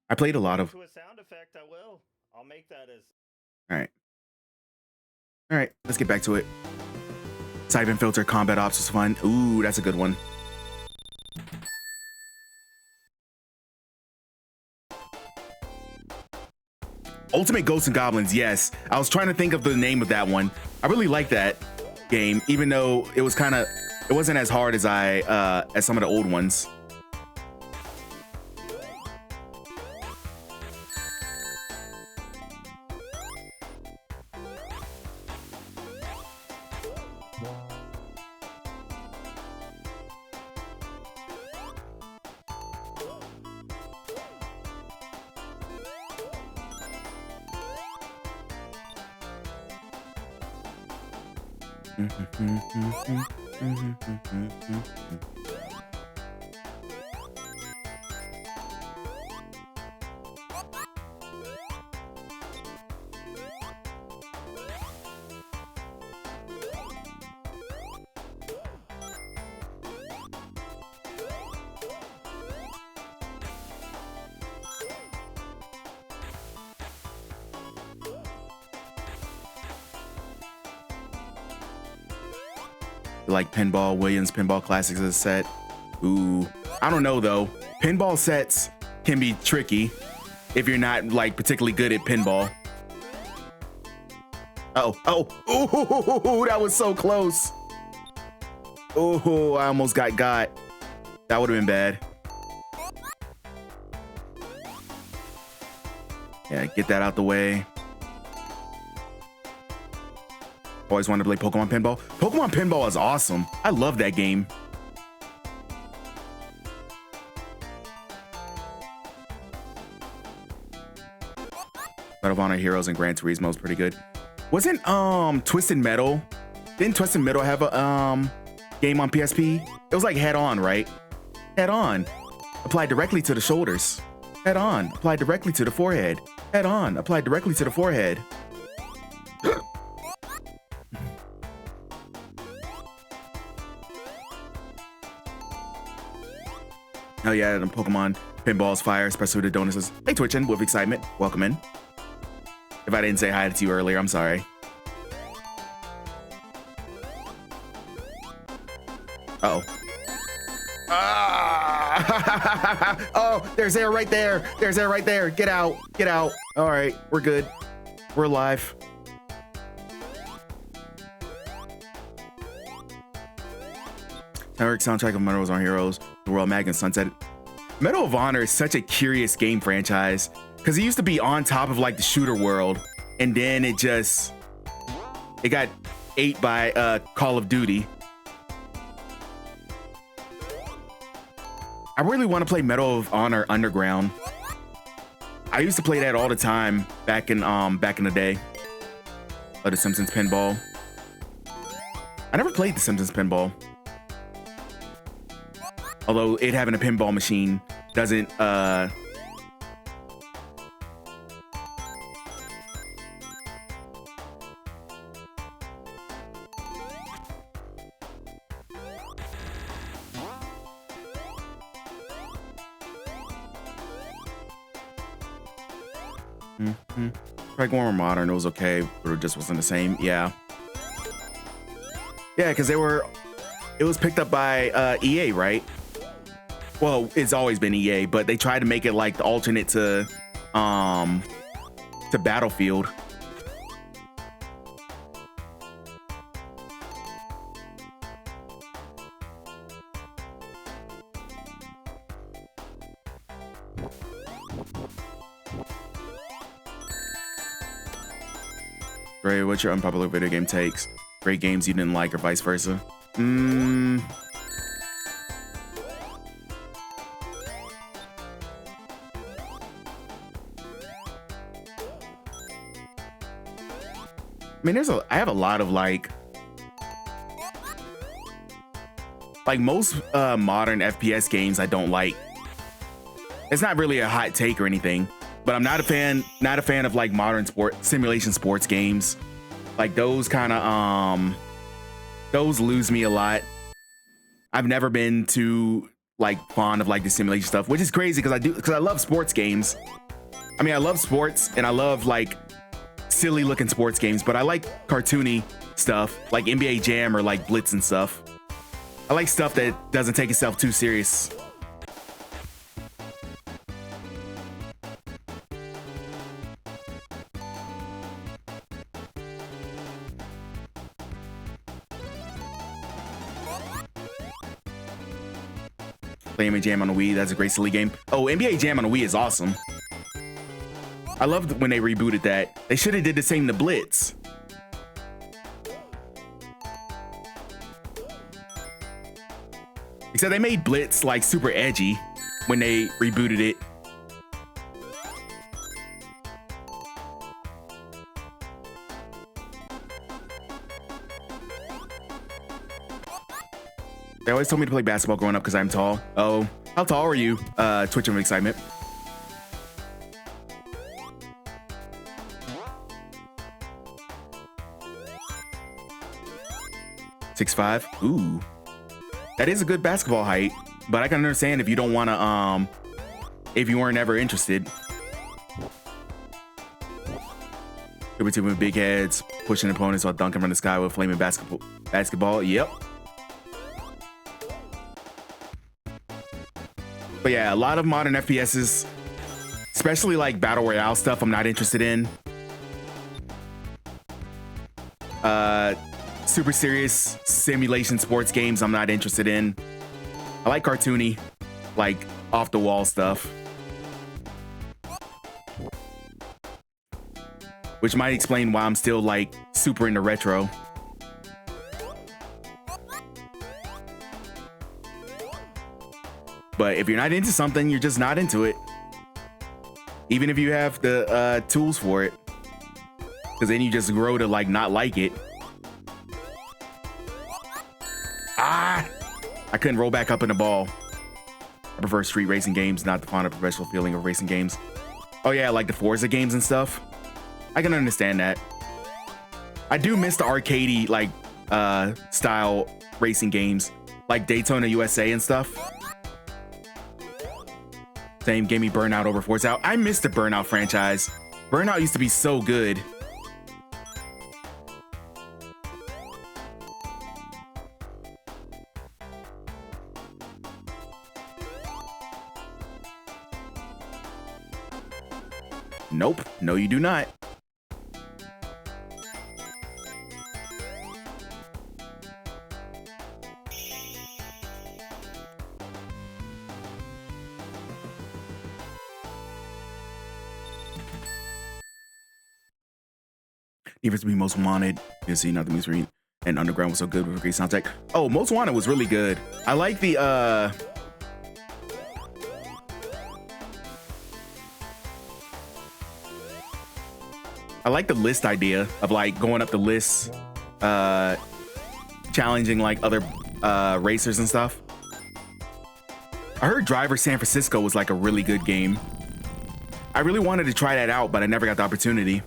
I played a lot of. To a sound effect, I will. I'll make that as. All right, let's get back to it. Siphon Filter Combat Ops was fun. Ooh, that's a good one. Ultimate Ghosts and Goblins, yes. I was trying to think of the name of that one. I really like that game, even though it was it wasn't as hard as as some of the old ones. Like Pinball Williams Pinball Classics as a set. Ooh, I don't know though. Pinball sets can be tricky if you're not like particularly good at pinball. Oh, ooh, that was so close. Oh, I almost got. That would have been bad. Yeah, get that out the way. Always wanted to play Pokemon Pinball. Pokemon Pinball is awesome. I love that game. Medal of Honor Heroes and Gran Turismo is pretty good. Wasn't Twisted Metal? Didn't Twisted Metal have a game on PSP? It was like Head On, right? Head On. Applied directly to the shoulders. Head On. Applied directly to the forehead. Head On. Applied directly to the forehead. Hell yeah, the Pokemon Pinball's fire, especially with the donuts. Hey, twitching with excitement. Welcome in. If I didn't say hi to you earlier, I'm sorry. Uh-oh. Ah! Oh, there's air right there. There's air right there. Get out. Get out. All right, we're good. We're alive. Soundtrack of Medal of Honor Heroes, The World Mag and Sunset. Medal of Honor is such a curious game franchise because it used to be on top of like the shooter world, and then it got ate by Call of Duty. I really want to play Medal of Honor Underground. I used to play that all the time back in the day. Or the Simpsons Pinball. I never played the Simpsons Pinball. Although it having a pinball machine doesn't Like more modern, it was okay, but it just wasn't the same. Yeah, because it was picked up by EA, right? Well, it's always been EA, but they tried to make it like the alternate to Battlefield. Ray, what's your unpopular video game takes? Great games you didn't like or vice versa? I mean, I have a lot of like most modern FPS games I don't like. It's not really a hot take or anything, but I'm not a fan of like modern simulation sports games. Like those kind of those lose me a lot. I've never been too like fond of like the simulation stuff, which is crazy because I love sports games. I mean, I love sports and I love like silly looking sports games, but I like cartoony stuff like NBA Jam or like Blitz and stuff. I like stuff that doesn't take itself too serious. Play NBA Jam on the Wii. That's a great silly game. Oh, NBA Jam on the Wii is awesome. I loved when they rebooted that. They should have did the same to Blitz. Except they made Blitz like super edgy when they rebooted it. They always told me to play basketball growing up because I'm tall. Oh, how tall are you? Twitching with excitement. .6'5". Ooh, that is a good basketball height, but I can understand if you don't want to, if you weren't ever interested. Super team with big heads, pushing opponents while dunking from the sky with flaming basketball. Yep. But yeah, a lot of modern FPSs, especially like battle royale stuff, I'm not interested in. Super serious simulation sports games, I'm not interested in. I like cartoony, like off the wall stuff. Which might explain why I'm still like super into retro. But if you're not into something, you're just not into it. Even if you have the tools for it. Because then you just grow to like not like it. Ah! I couldn't roll back up in the ball. I prefer street racing games, not the fond of professional feeling of racing games. Oh yeah, like the Forza games and stuff. I can understand that. I do miss the arcadey like style racing games, like Daytona USA and stuff. Same gave me Burnout over Forza. I miss the Burnout franchise. Burnout used to be so good. Nope, no you do not. Need to be Most Wanted. You see, not the music and Underground was so good with a great soundtrack. Oh, Most Wanted was really good. I like the list idea of like going up the list, challenging like other racers and stuff. I heard Driver San Francisco was like a really good game. I really wanted to try that out, but I never got the opportunity.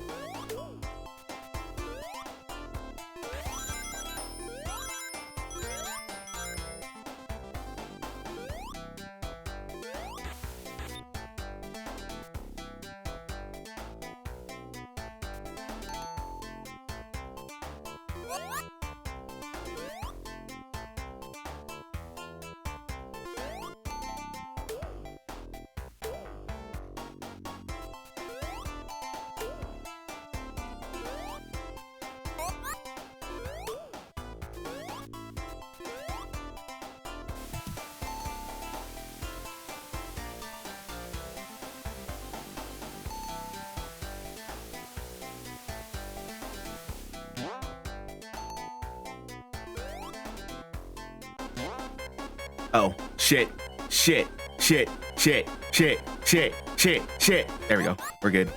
Oh, shit. There we go. We're good.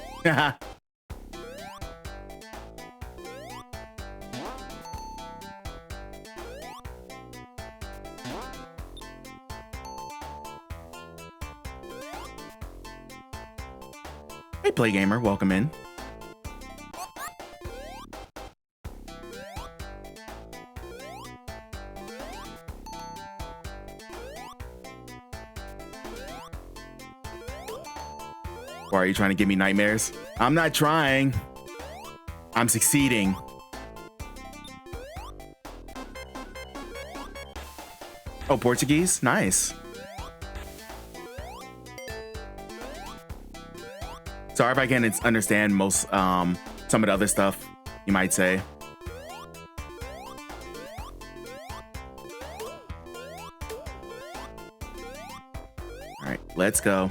Hey, Play Gamer, welcome in. Or are you trying to give me nightmares? I'm not trying. I'm succeeding. Oh, Portuguese? Nice. Sorry if I can't understand most some of the other stuff you might say. All right, let's go.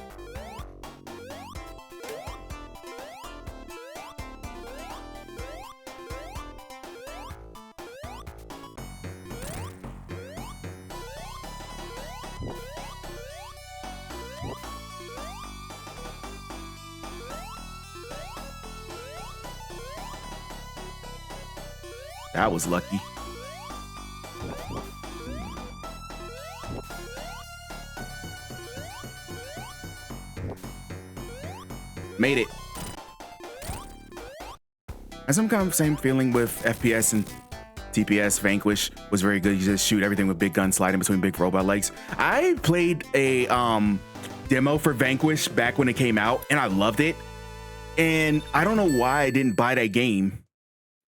That was lucky. Made it. I some kind of same feeling with FPS and TPS. Vanquish was very good. You just shoot everything with big guns sliding between big robot legs. I played a demo for Vanquish back when it came out, and I loved it. And I don't know why I didn't buy that game.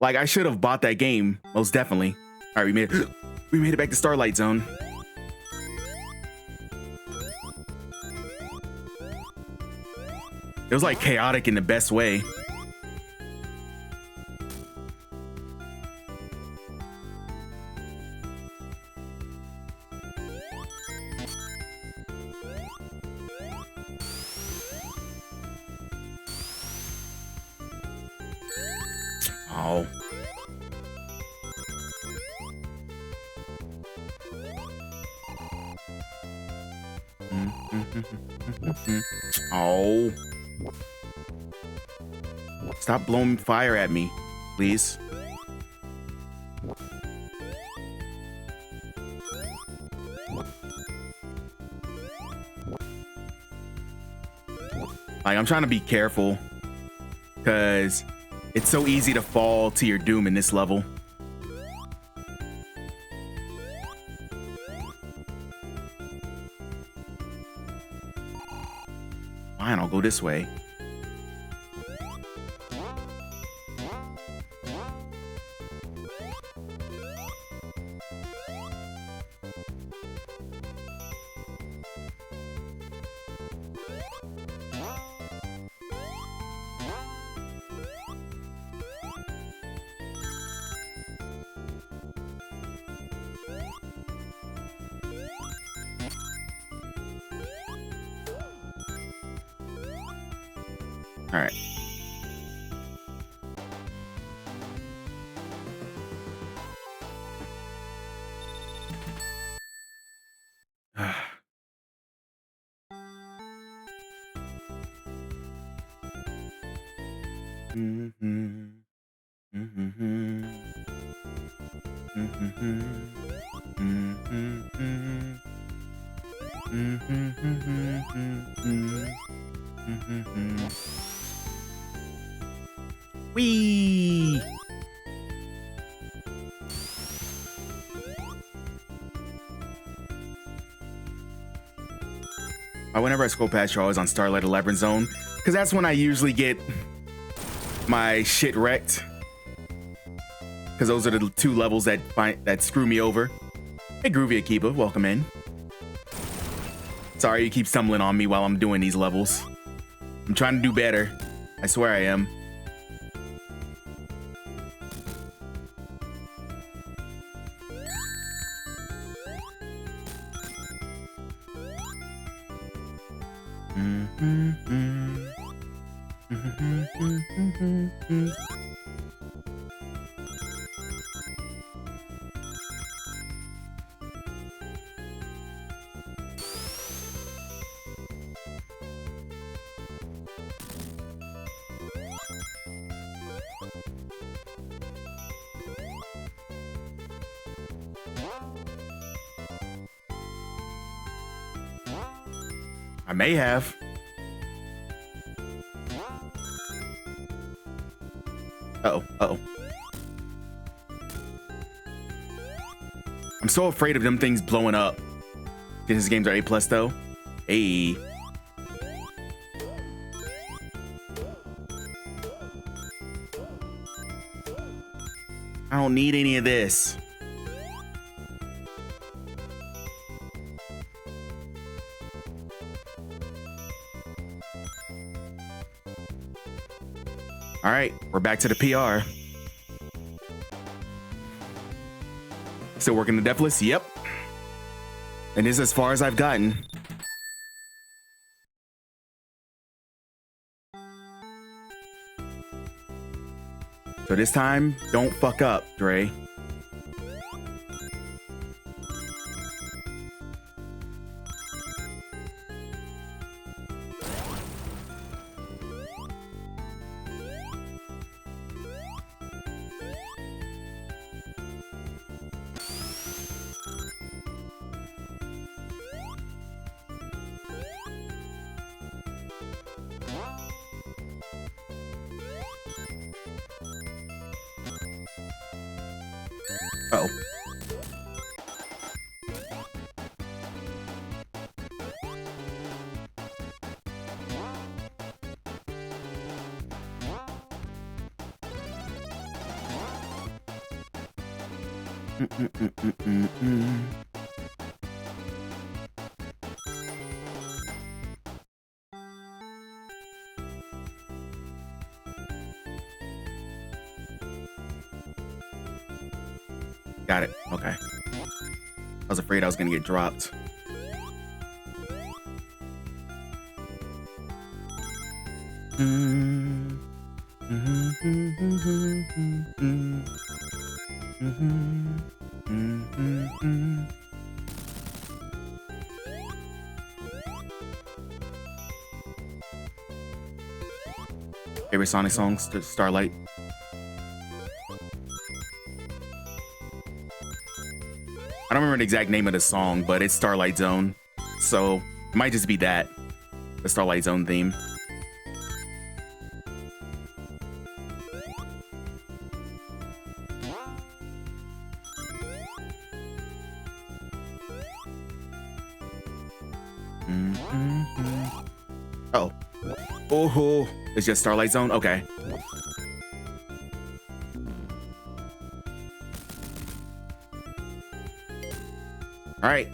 Like, I should have bought that game, most definitely. All right, we made it back to Starlight Zone. It was like chaotic in the best way. Oh. Oh. Stop blowing fire at me, please. Like, I'm trying to be careful because it's so easy to fall to your doom in this level. Fine, I'll go this way. All right. Whee! Whenever I scroll past, you're always on Starlight 11 Zone, because that's when I usually get my shit wrecked. Because those are the two levels that screw me over. Hey, Groovy Akiba, welcome in. Sorry you keep stumbling on me while I'm doing these levels. I'm trying to do better. I swear I am. I may have. Uh-oh, uh-oh. I'm so afraid of them things blowing up. These games are A+ though. Hey. I don't need any of this. All right, we're back to the PR. Still working the Deathless? Yep. And this is as far as I've gotten. So this time, don't fuck up, Dre. Uh-oh. Got it. Okay. I was afraid I was gonna get dropped. Favorite Sonic songs? Starlight. I don't remember the exact name of the song, but it's Starlight Zone. So it might just be that. The Starlight Zone theme. Oh. Oh, it's just Starlight Zone? Okay. All right.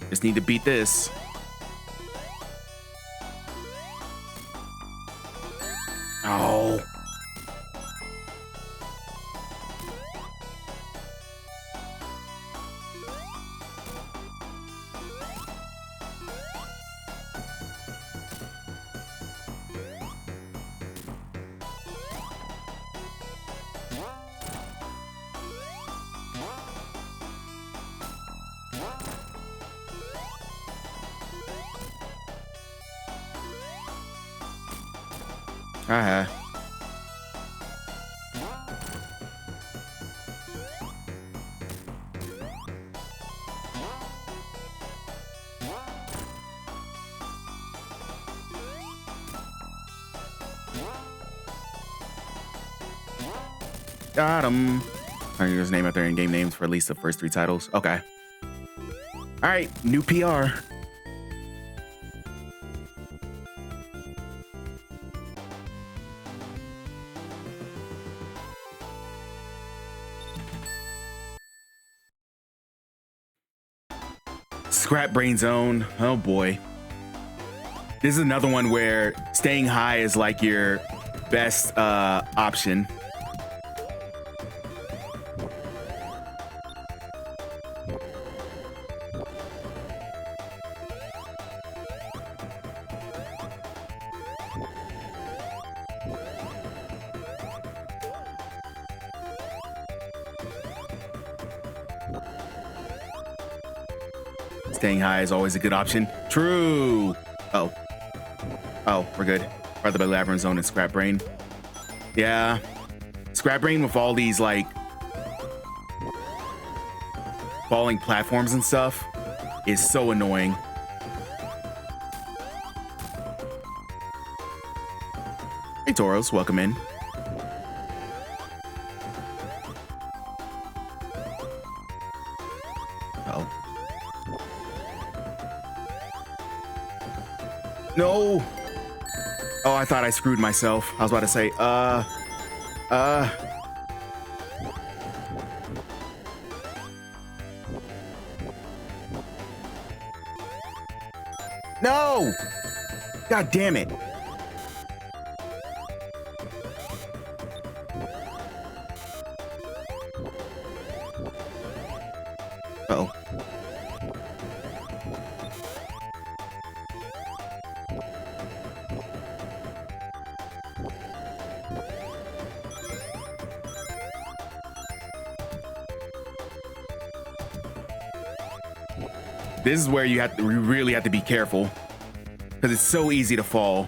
Just need to beat this. Oh. Got him. I can just name out their in-game names for at least the first 3 titles. Okay. All right, new PR. Scrap Brain Zone. Oh boy. This is another one where staying high is like your best option. Staying high is always a good option. True. Oh. Oh, we're good. Rather by Labyrinth Zone and Scrap Brain. Yeah. Scrap Brain with all these, like, falling platforms and stuff is so annoying. Hey, Toros. Welcome in. No. Oh, I thought I screwed myself. I was about to say, No! God damn it. Uh-oh. This is where you really have to be careful because it's so easy to fall.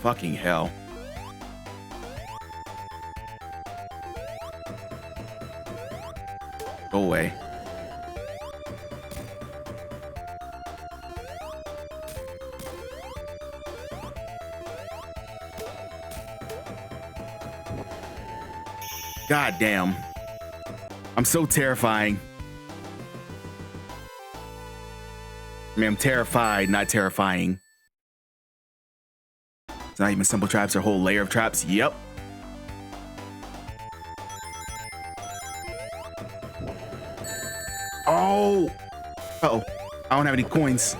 Fucking hell. Go away. God damn. I'm so terrifying. I mean, I'm terrified, not terrifying. It's not even simple traps, a whole layer of traps. Yep. Oh. Uh-oh. I don't have any coins.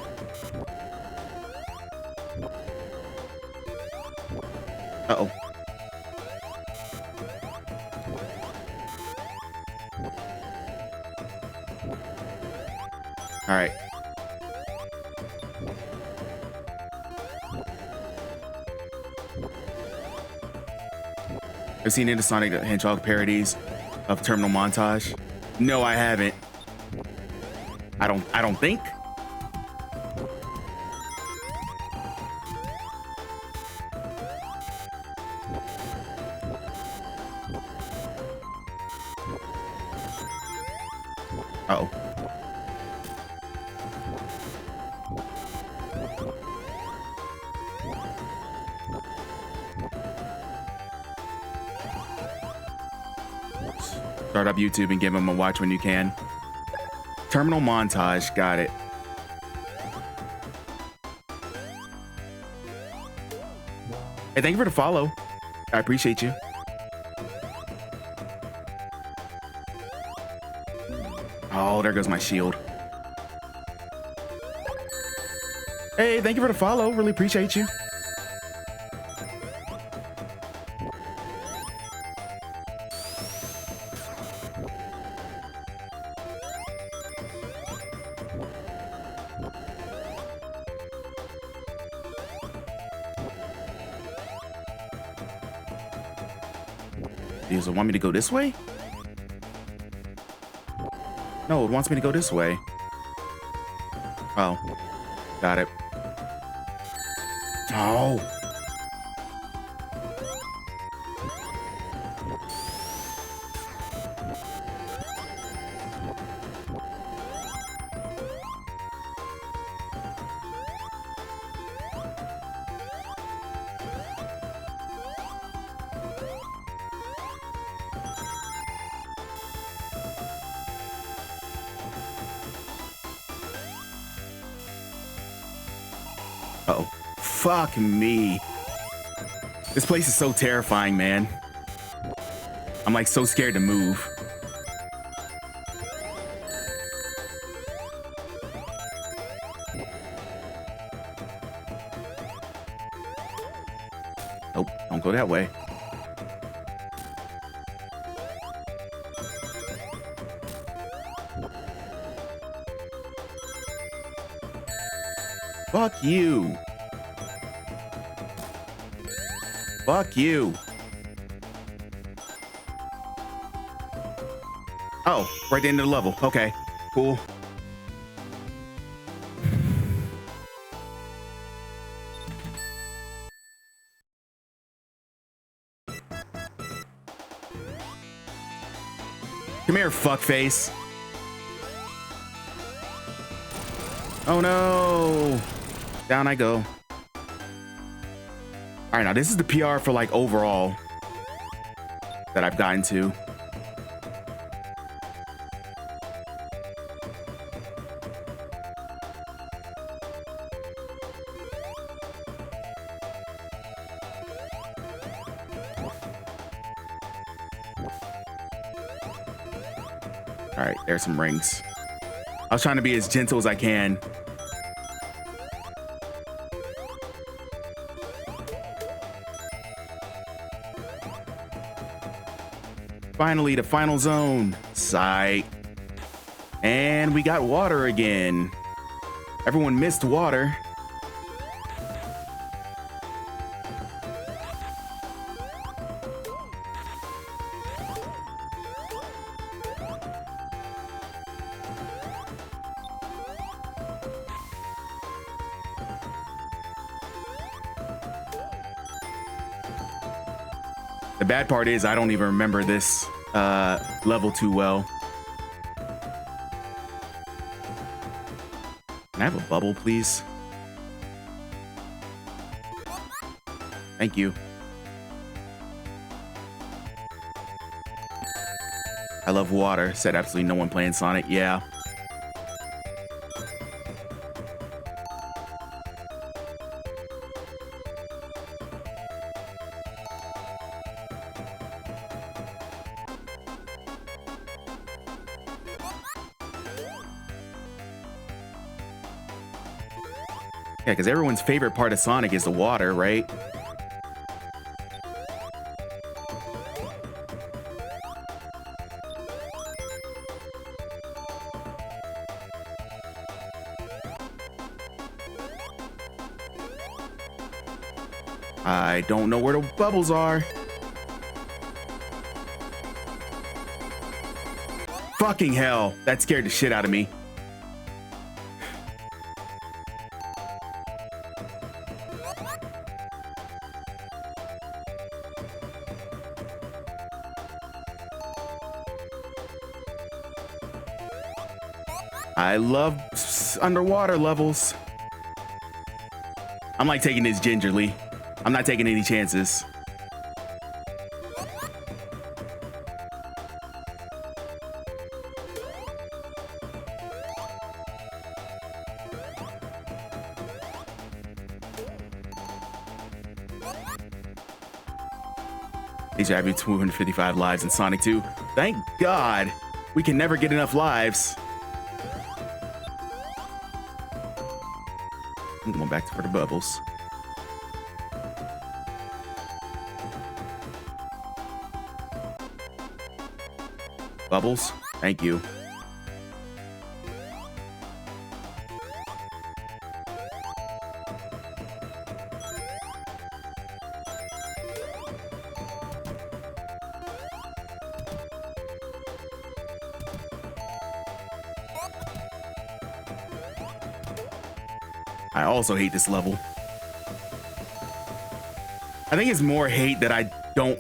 Uh-oh. All right. I've seen any Sonic the Hedgehog parodies of Terminal Montage. No, I haven't. I don't think. Uh-oh. Start up YouTube and give them a watch when you can. Terminal Montage, got it. Hey, thank you for the follow. I appreciate you. Oh, there goes my shield. Hey, thank you for the follow. Really appreciate you. Does it want me to go this way? No, it wants me to go this way. Oh, got it. Oh. Uh-oh. Fuck me. This place is so terrifying, man. I'm like so scared to move. Nope, don't go that way. Fuck you. Fuck you. Oh, right at the end of the level. Okay, cool. Come here, fuckface. Oh no! Down I go. All right, now this is the PR for like overall that I've gotten to. All right, there's some rings. I was trying to be as gentle as I can. Finally, the final zone. Sight. And we got water again. Everyone missed water. The bad part is I don't even remember this level too well. Can I have a bubble, please? Thank you. I love water, said absolutely no one playing Sonic. Yeah. Yeah, because everyone's favorite part of Sonic is the water, right? I don't know where the bubbles are. Fucking hell, that scared the shit out of me. I love underwater levels. I'm like taking this gingerly. I'm not taking any chances. These are having 255 lives in Sonic 2. Thank God. We can never get enough lives. I'm going back for the bubbles. Bubbles, thank you. I also hate this level. I think it's more hate that I don't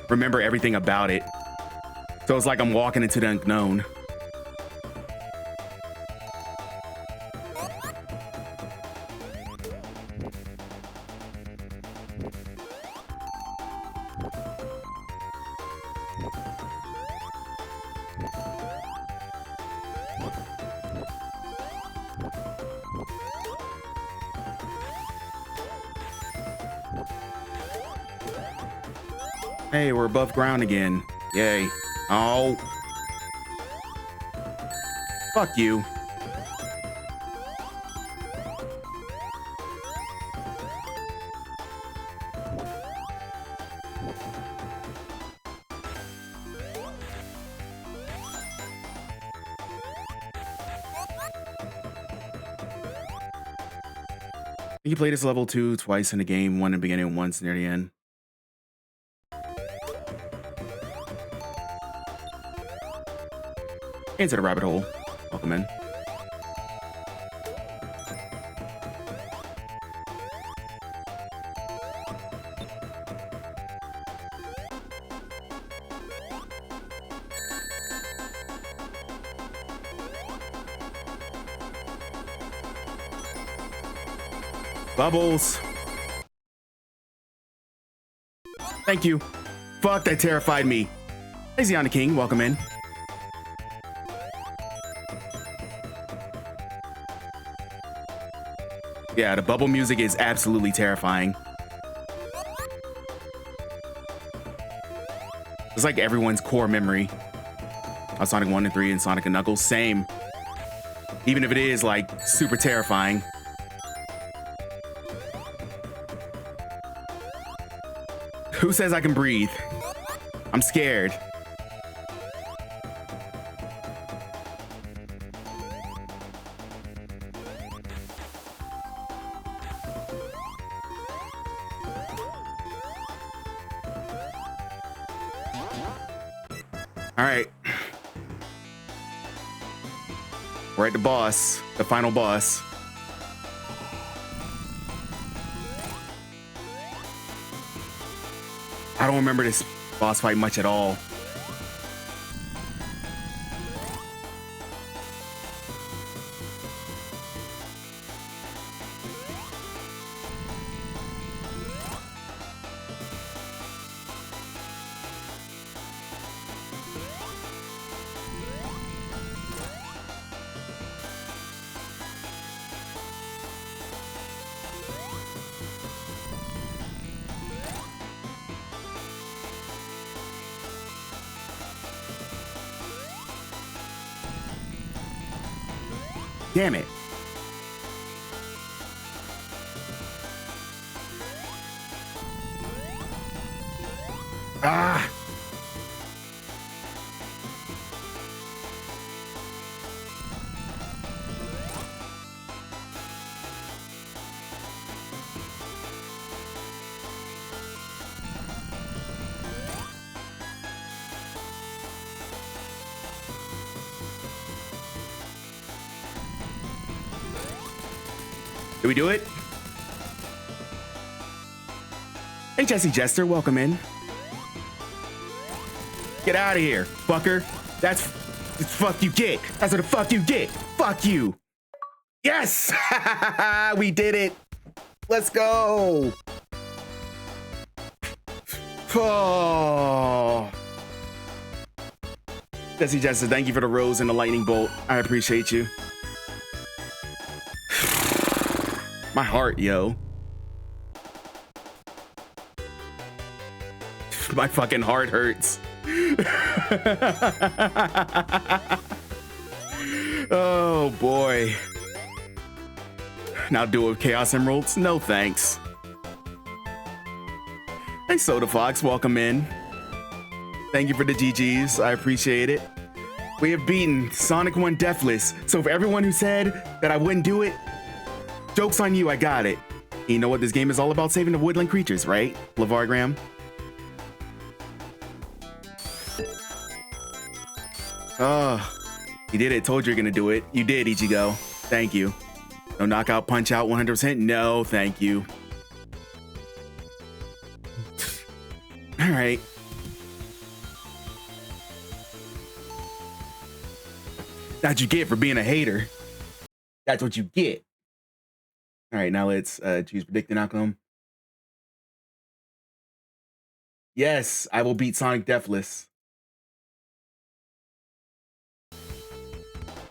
remember everything about it. So it's like I'm walking into the unknown. Hey, we're above ground again. Yay. Oh. Fuck you. You play this level twice in the game, one in the beginning and once near the end. Into the rabbit hole. Welcome in. Bubbles. Thank you. Fuck, that terrified me. Hey, Ziana King, welcome in. Yeah, the bubble music is absolutely terrifying. It's like everyone's core memory of Sonic 1 and 3 and Sonic and Knuckles. Same. Even if it is like super terrifying. Who says I can breathe? I'm scared. All right. We're at the boss, the final boss. I don't remember this boss fight much at all. Damn it. Ah. Did we do it? Hey, Jesse Jester, welcome in. Get out of here, fucker. That's fuck you get. That's what the fuck you get. Fuck you. Yes! We did it. Let's go. Oh. Jesse Jester, thank you for the rose and the lightning bolt. I appreciate you. My heart, yo. My fucking heart hurts. Oh boy. Now do it with Chaos Emeralds? No thanks. Hey Soda Fox, welcome in. Thank you for the GGs, I appreciate it. We have beaten Sonic 1 Deathless, so for everyone who said that I wouldn't do it, joke's on you, I got it. You know what this game is all about? Saving the woodland creatures, right? Lavargram. Oh, you did it. Told you you're gonna do it. You did, Ichigo. Thank you. No knockout, punch out 100%? No, thank you. All right. That's what you get for being a hater. That's what you get. All right, now let's choose predicting outcome. Yes, I will beat Sonic Deathless.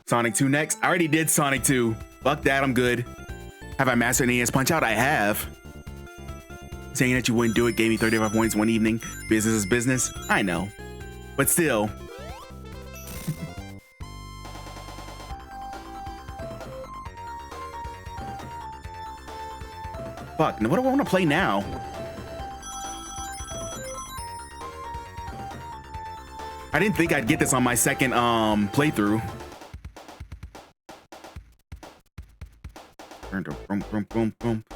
Sonic 2 next. I already did Sonic 2. Fuck that, I'm good. Have I mastered NES Punch-Out? I have. Saying that you wouldn't do it gave me 35 points one evening. Business is business. I know. But still. Fuck, now what do I want to play now? I didn't think I'd get this on my second playthrough.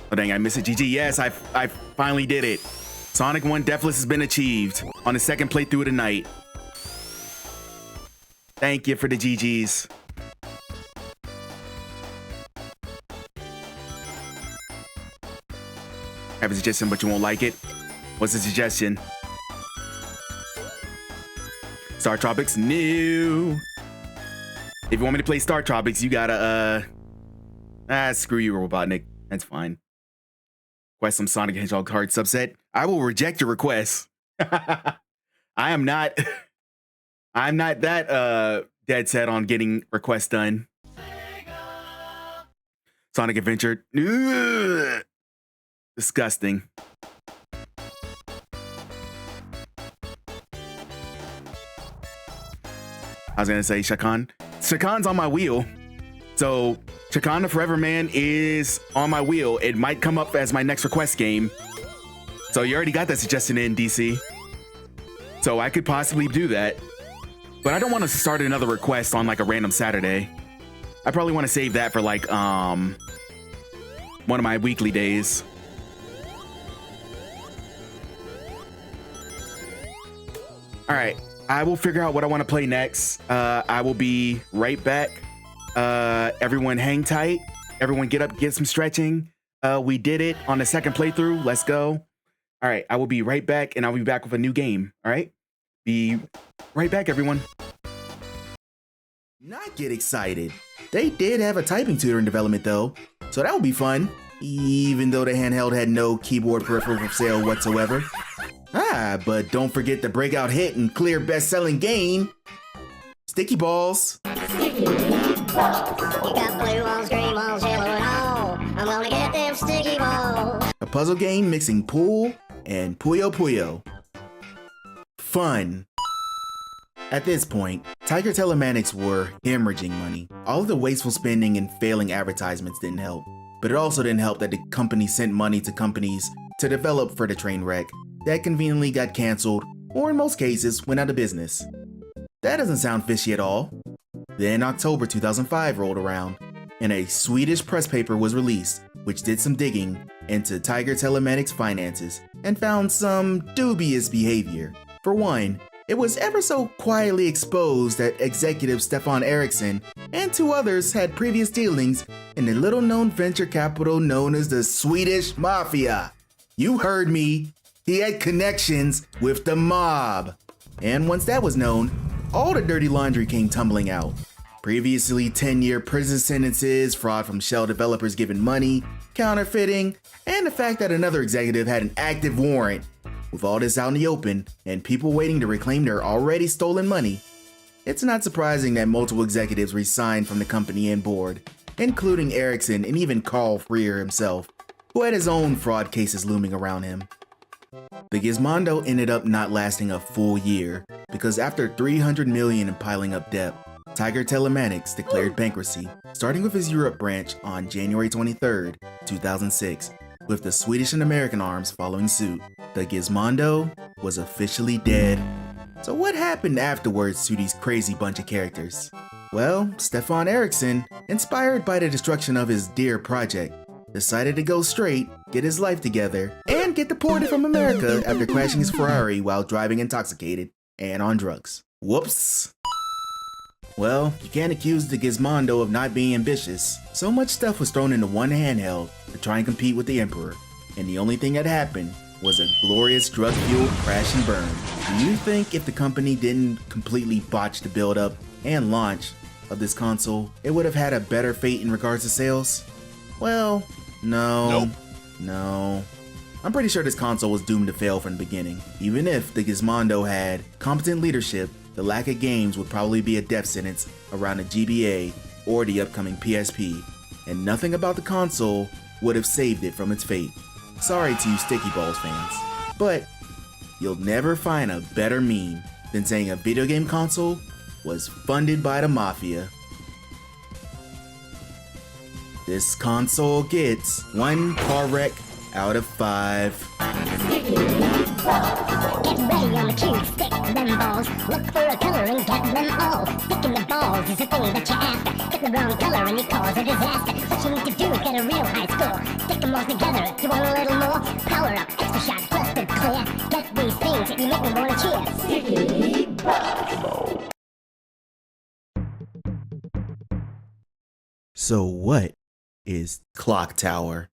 Oh dang, I missed it. GG. Yes, I finally did it. Sonic 1 Deathless has been achieved on the second playthrough of the night. Thank you for the GGs. I have a suggestion, but you won't like it. What's the suggestion? Star Tropics? No. If you want me to play Star Tropics, you gotta, screw you, Robotnik. That's fine. request some Sonic Hedgehog card subset, I will reject your request. I'm not that dead set on getting requests done. Sonic Adventure. Ugh. Disgusting. I was gonna say Shakan. Shakan's on my wheel. So Shakan the Forever Man is on my wheel. It might come up as my next request game. So you already got that suggestion in, DC. So I could possibly do that. But I don't want to start another request on like a random Saturday. I probably want to save that for like one of my weekly days. All right. I will figure out what I want to play next. I will be right back. Everyone hang tight. Everyone get up, get some stretching. We did it on the second playthrough. Let's go. All right. I will be right back, and I'll be back with a new game. All right. Be right back, everyone. Not get excited. They did have a typing tutor in development, though, so that would be fun. Even though the handheld had no keyboard peripheral for sale whatsoever. But don't forget the breakout hit and clear best-selling game, Sticky Balls. Sticky balls. You got blue balls, green balls, yellow and all. I'm gonna get them sticky balls. A puzzle game mixing pool and Puyo Puyo. Fun. At this point, Tiger Telematics were hemorrhaging money. All of the wasteful spending and failing advertisements didn't help. But it also didn't help that the company sent money to companies to develop for the train wreck that conveniently got canceled, or in most cases, went out of business. That doesn't sound fishy at all. Then October 2005 rolled around, and a Swedish press paper was released, which did some digging into Tiger Telematics' finances and found some dubious behavior. For one, it was ever so quietly exposed that executive Stefan Eriksson and two others had previous dealings in the little-known venture capital known as the Swedish Mafia. You heard me. He had connections with the mob. And once that was known, all the dirty laundry came tumbling out. Previously 10-year prison sentences, fraud from shell developers giving money, counterfeiting, and the fact that another executive had an active warrant. With all this out in the open, and people waiting to reclaim their already stolen money, it's not surprising that multiple executives resigned from the company and board, including Eriksson and even Carl Freer himself, who had his own fraud cases looming around him. The Gizmondo ended up not lasting a full year, because after $300 million in piling up debt, Tiger Telematics declared bankruptcy, starting with his Europe branch on January 23, 2006, with the Swedish and American arms following suit. The Gizmondo was officially dead. So what happened afterwards to these crazy bunch of characters? Well, Stefan Eriksson, inspired by the destruction of his dear project, decided to go straight, get his life together, and get deported from America after crashing his Ferrari while driving intoxicated and on drugs. Whoops. Well, you can't accuse the Gizmondo of not being ambitious. So much stuff was thrown into one handheld to try and compete with the Emperor, and the only thing that happened was a glorious drug-fueled crash and burn. Do you think if the company didn't completely botch the build-up and launch of this console, it would have had a better fate in regards to sales? Well, no. Nope. No. I'm pretty sure this console was doomed to fail from the beginning. Even if the Gizmondo had competent leadership, the lack of games would probably be a death sentence around the GBA or the upcoming PSP, and nothing about the console would have saved it from its fate. Sorry to you Sticky Balls fans, but you'll never find a better meme than saying a video game console was funded by the Mafia. This console gets 1 car wreck out of 5. Get ready on the cube, stick them balls. Look for a color and get them all. Sticking the balls is the thing that you're after. Get the wrong color and you cause a disaster. What you need to do is get a real high score. Stick them all together, you want a little more? Power up, extra shot, crystal clear. Get these things if you make me wanna cheer. Sticky balls. So what is Clock Tower?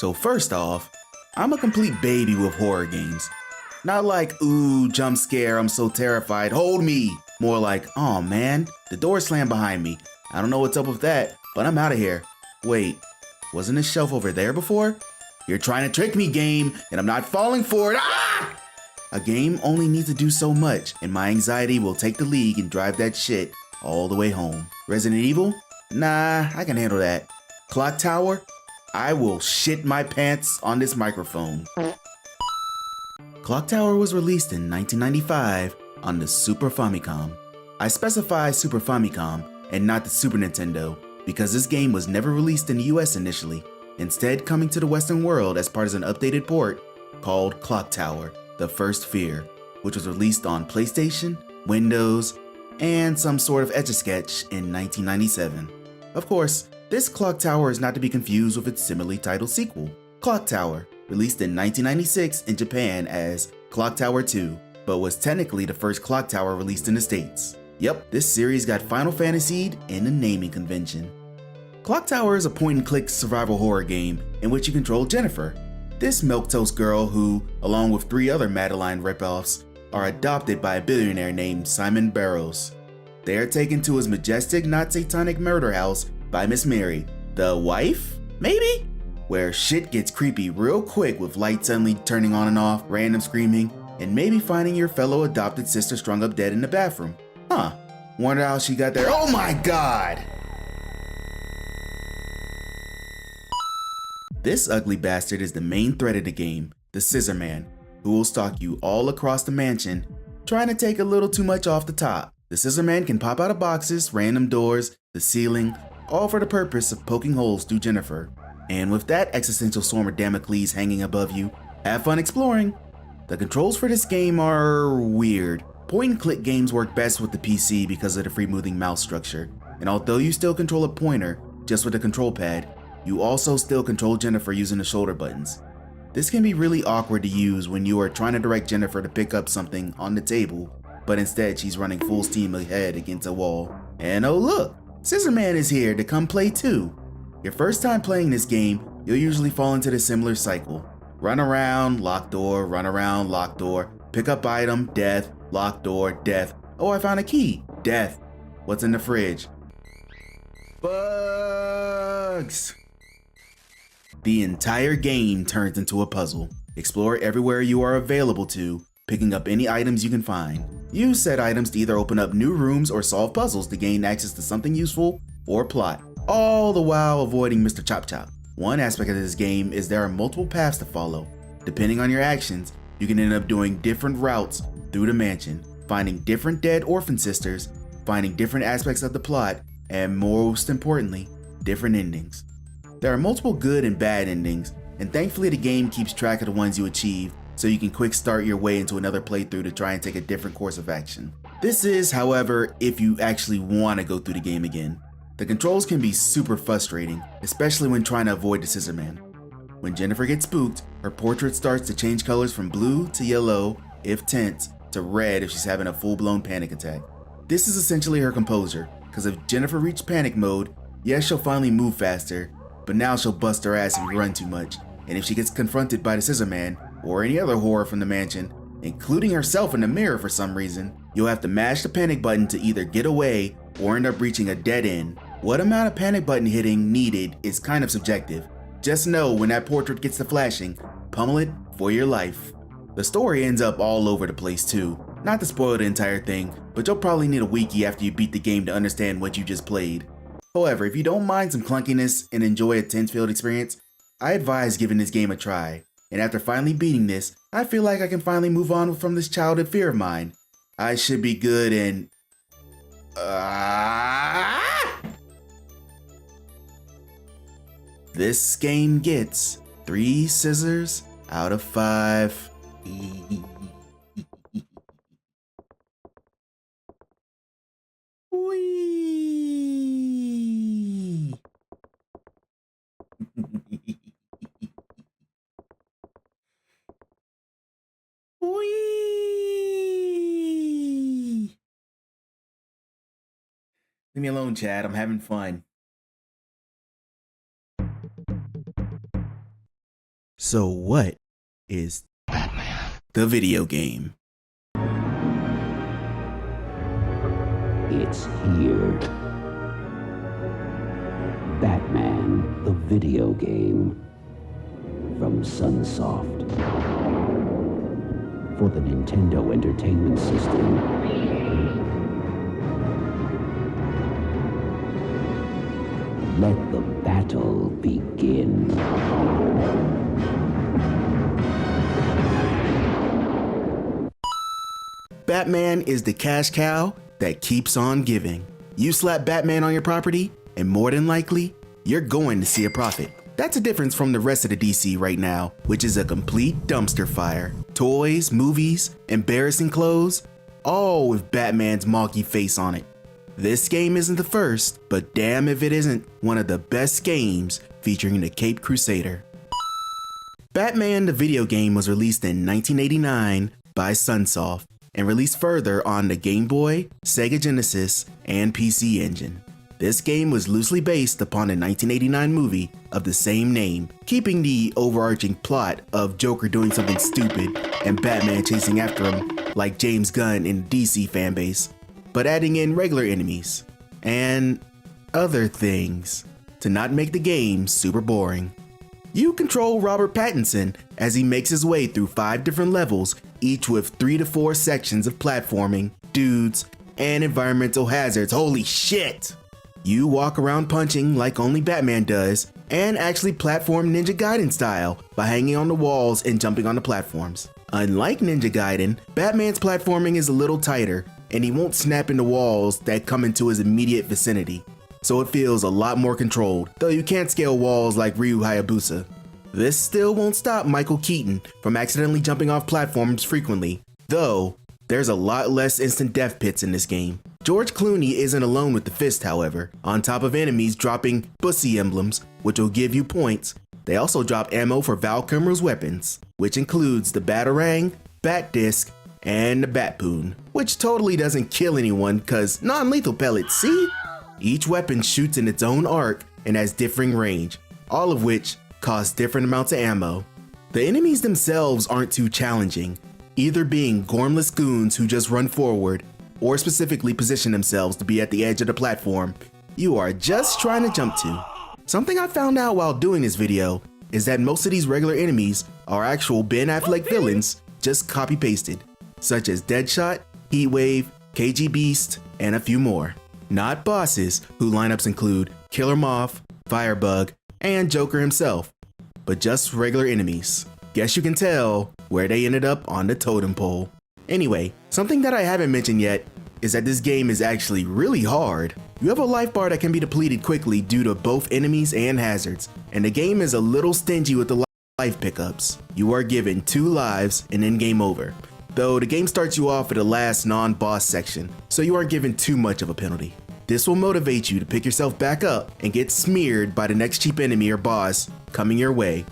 So first off, I'm a complete baby with horror games. Not like, ooh, jump scare, I'm so terrified, hold me. More like, oh man, the door slammed behind me. I don't know what's up with that, but I'm out of here. Wait, wasn't this shelf over there before? You're trying to trick me, game, and I'm not falling for it. Ah! A game only needs to do so much, and my anxiety will take the lead and drive that shit all the way home. Resident Evil? Nah, I can handle that. Clock Tower? I will shit my pants on this microphone. Clock Tower was released in 1995 on the Super Famicom. I specify Super Famicom and not the Super Nintendo because this game was never released in the US initially, instead coming to the Western world as part of an updated port called Clock Tower: The First Fear, which was released on PlayStation, Windows, and some sort of Etch-a-Sketch in 1997. Of course, this Clock Tower is not to be confused with its similarly titled sequel, Clock Tower, released in 1996 in Japan as Clock Tower 2, but was technically the first Clock Tower released in the States. Yep, this series got Final Fantasied in the naming convention. Clock Tower is a point-and-click survival horror game in which you control Jennifer, this milquetoast girl who, along with 3 other Madeline ripoffs, are adopted by a billionaire named Simon Barrows. They are taken to his majestic, not satanic murder house by Miss Mary, the wife? Maybe? Where shit gets creepy real quick with lights suddenly turning on and off, random screaming, and maybe finding your fellow adopted sister strung up dead in the bathroom. Huh, wonder how she got there. Oh my god! This ugly bastard is the main threat of the game, the Scissor Man, who will stalk you all across the mansion, trying to take a little too much off the top. The Scissor Man can pop out of boxes, random doors, the ceiling, all for the purpose of poking holes through Jennifer. And with that existential sword of Damocles hanging above you, have fun exploring. The controls for this game are weird. Point-and-click games work best with the PC because of the free-moving mouse structure, and although you still control a pointer, just with a control pad, you also still control Jennifer using the shoulder buttons. This can be really awkward to use when you are trying to direct Jennifer to pick up something on the table, but instead she's running full steam ahead against a wall. And oh look, Scissor Man is here to come play too. Your first time playing this game, you'll usually fall into the similar cycle. Run around, lock door, run around, lock door, pick up item, death, lock door, death. Oh, I found a key, death. What's in the fridge? Bugs! The entire game turns into a puzzle. Explore everywhere you are available to, picking up any items you can find. Use said items to either open up new rooms or solve puzzles to gain access to something useful or plot, all the while avoiding Mr. Chop Chop. One aspect of this game is there are multiple paths to follow. Depending on your actions, you can end up doing different routes through the mansion, finding different dead orphan sisters, finding different aspects of the plot, and most importantly, different endings. There are multiple good and bad endings, and thankfully the game keeps track of the ones you achieve, so you can quick start your way into another playthrough to try and take a different course of action. This is, however, if you actually want to go through the game again. The controls can be super frustrating, especially when trying to avoid the Scissor Man. When Jennifer gets spooked, her portrait starts to change colors from blue to yellow, if tense, to red if she's having a full-blown panic attack. This is essentially her composure, because if Jennifer reached panic mode, yes, she'll finally move faster, but now she'll bust her ass if you run too much, and if she gets confronted by the Scissor Man, or any other horror from the mansion, including herself in the mirror for some reason, you'll have to mash the panic button to either get away or end up reaching a dead end. What amount of panic button hitting needed is kind of subjective. Just know when that portrait gets to flashing, pummel it for your life. The story ends up all over the place too. Not to spoil the entire thing, but you'll probably need a wiki after you beat the game to understand what you just played. However, if you don't mind some clunkiness and enjoy a tense-filled experience, I advise giving this game a try. And after finally beating this, I feel like I can finally move on from this childhood fear of mine. I should be good and... This game gets 3 scissors out of 5. Whee! Whee! Leave me alone, Chad. I'm having fun. So what is Batman, the video game? It's here. Batman, the video game. From Sunsoft. For the Nintendo Entertainment System. Let the battle begin. Batman is the cash cow that keeps on giving. You slap Batman on your property, and more than likely, you're going to see a profit. That's a difference from the rest of the DC right now, which is a complete dumpster fire. Toys, movies, embarrassing clothes, all with Batman's mawky face on it. This game isn't the first, but damn if it isn't one of the best games featuring the Caped Crusader. Batman the video game was released in 1989 by Sunsoft and released further on the Game Boy, Sega Genesis, and PC Engine. This game was loosely based upon the 1989 movie of the same name, keeping the overarching plot of Joker doing something stupid and Batman chasing after him like James Gunn in the DC fanbase, but adding in regular enemies and other things to not make the game super boring. You control Robert Pattinson as he makes his way through 5 different levels, each with 3 to 4 sections of platforming, dudes, and environmental hazards. Holy shit! You walk around punching like only Batman does, and actually platform Ninja Gaiden style by hanging on the walls and jumping on the platforms. Unlike Ninja Gaiden, Batman's platforming is a little tighter, and he won't snap into walls that come into his immediate vicinity, so it feels a lot more controlled, though you can't scale walls like Ryu Hayabusa. This still won't stop Michael Keaton from accidentally jumping off platforms frequently, though there's a lot less instant death pits in this game. George Clooney isn't alone with the fist, however. On top of enemies dropping bussy emblems, which will give you points, they also drop ammo for Val Kilmer's weapons, which includes the Batarang, Bat Disc, and the Batpoon, which totally doesn't kill anyone cause non-lethal pellets, see? Each weapon shoots in its own arc and has differing range, all of which cost different amounts of ammo. The enemies themselves aren't too challenging, either being gormless goons who just run forward or specifically position themselves to be at the edge of the platform you are just trying to jump to. Something I found out while doing this video is that most of these regular enemies are actual Ben Affleck villains just copy-pasted, such as Deadshot, Heatwave, KG Beast, and a few more. Not bosses, who lineups include Killer Moth, Firebug, and Joker himself, but just regular enemies. Guess you can tell where they ended up on the totem pole. Anyway, something that I haven't mentioned yet is that this game is actually really hard. You have a life bar that can be depleted quickly due to both enemies and hazards, and the game is a little stingy with the life pickups. You are given 2 lives and then game over, though the game starts you off at the last non-boss section, so you aren't given too much of a penalty. This will motivate you to pick yourself back up and get smeared by the next cheap enemy or boss coming your way,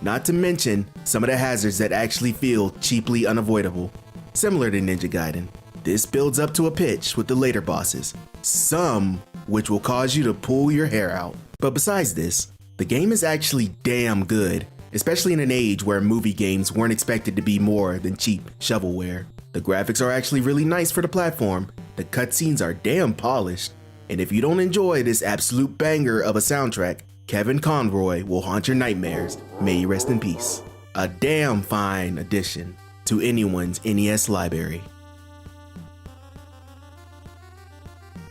not to mention some of the hazards that actually feel cheaply unavoidable. Similar to Ninja Gaiden, this builds up to a pitch with the later bosses, some which will cause you to pull your hair out. But besides this, the game is actually damn good, especially in an age where movie games weren't expected to be more than cheap shovelware. The graphics are actually really nice for the platform, the cutscenes are damn polished, and if you don't enjoy this absolute banger of a soundtrack, Kevin Conroy will haunt your nightmares, may he rest in peace. A damn fine addition to anyone's NES library.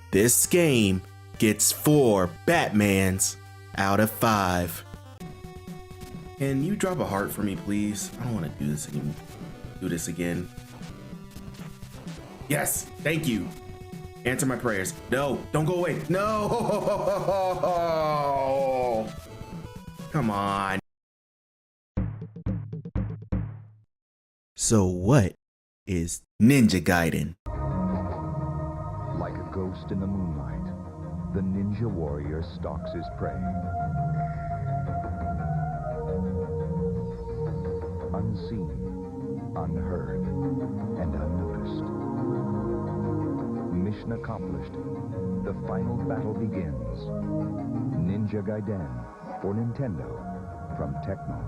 This game gets 4 Batmans out of 5. Can you drop a heart for me, please? I don't want to do this again. Yes, thank you. Answer my prayers. No, don't go away. No. Come on. So what is Ninja Gaiden? Like a ghost in the moonlight, the ninja warrior stalks his prey. Unseen, unheard, and unnoticed. Mission accomplished. The final battle begins. Ninja Gaiden for Nintendo from Tecmo.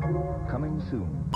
Coming soon.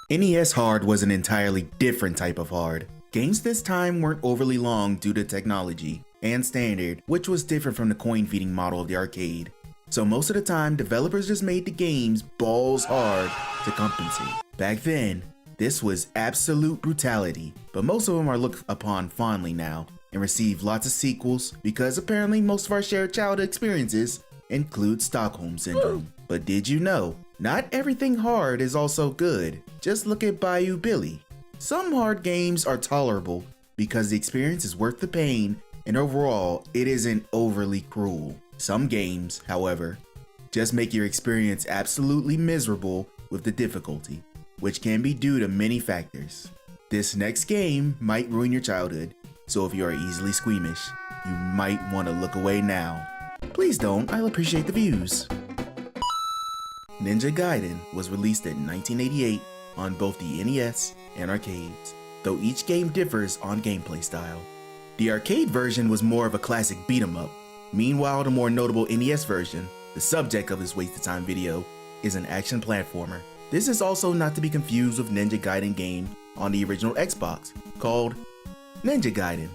NES hard was an entirely different type of hard. Games this time weren't overly long due to technology and standard, which was different from the coin feeding model of the arcade. So most of the time, developers just made the games balls hard to compensate. Back then, this was absolute brutality, but most of them are looked upon fondly now and receive lots of sequels because apparently most of our shared childhood experiences include Stockholm Syndrome. But did you know, not everything hard is also good. Just look at Bayou Billy. Some hard games are tolerable because the experience is worth the pain and overall it isn't overly cruel. Some games, however, just make your experience absolutely miserable with the difficulty, which can be due to many factors. This next game might ruin your childhood, so if you are easily squeamish, you might want to look away now. Please don't, I'll appreciate the views. Ninja Gaiden was released in 1988 on both the NES and arcades, though each game differs on gameplay style. The arcade version was more of a classic beat 'em up. Meanwhile, the more notable NES version, the subject of this wasted time video, is an action platformer. This is also not to be confused with Ninja Gaiden game on the original Xbox, called Ninja Gaiden.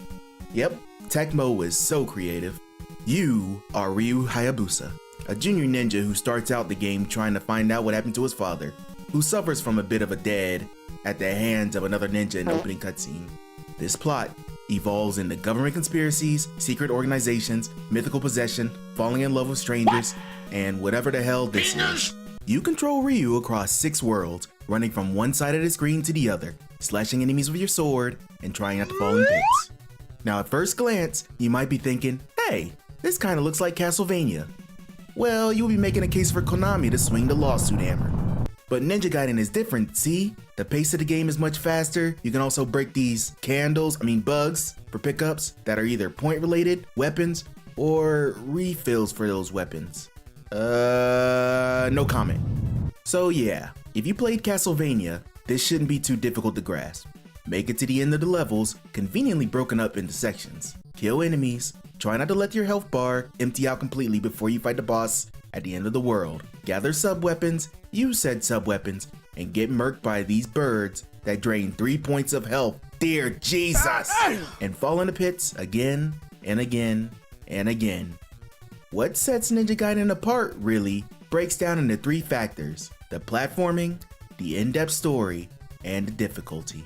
Yep, Tecmo was so creative. You are Ryu Hayabusa, a junior ninja who starts out the game trying to find out what happened to his father, who suffers from a bit of a dead at the hands of another ninja in the opening cutscene. This plot evolves into government conspiracies, secret organizations, mythical possession, falling in love with strangers, and whatever the hell this is. You control Ryu across 6 worlds, running from one side of the screen to the other, slashing enemies with your sword, and trying not to fall in pits. Now at first glance, you might be thinking, hey, this kinda looks like Castlevania. Well, you'll be making a case for Konami to swing the lawsuit hammer. But Ninja Gaiden is different, see? The pace of the game is much faster. You can also break these bugs for pickups that are either point related, weapons, or refills for those weapons. No comment. So yeah, if you played Castlevania, this shouldn't be too difficult to grasp. Make it to the end of the levels, conveniently broken up into sections. Kill enemies, try not to let your health bar empty out completely before you fight the boss at the end of the world. Gather sub-weapons, use said sub-weapons, and get murked by these birds that drain 3 points of health. Dear Jesus! And fall into pits again and again and again. What sets Ninja Gaiden apart, really, breaks down into 3 factors: the platforming, the in-depth story, and the difficulty.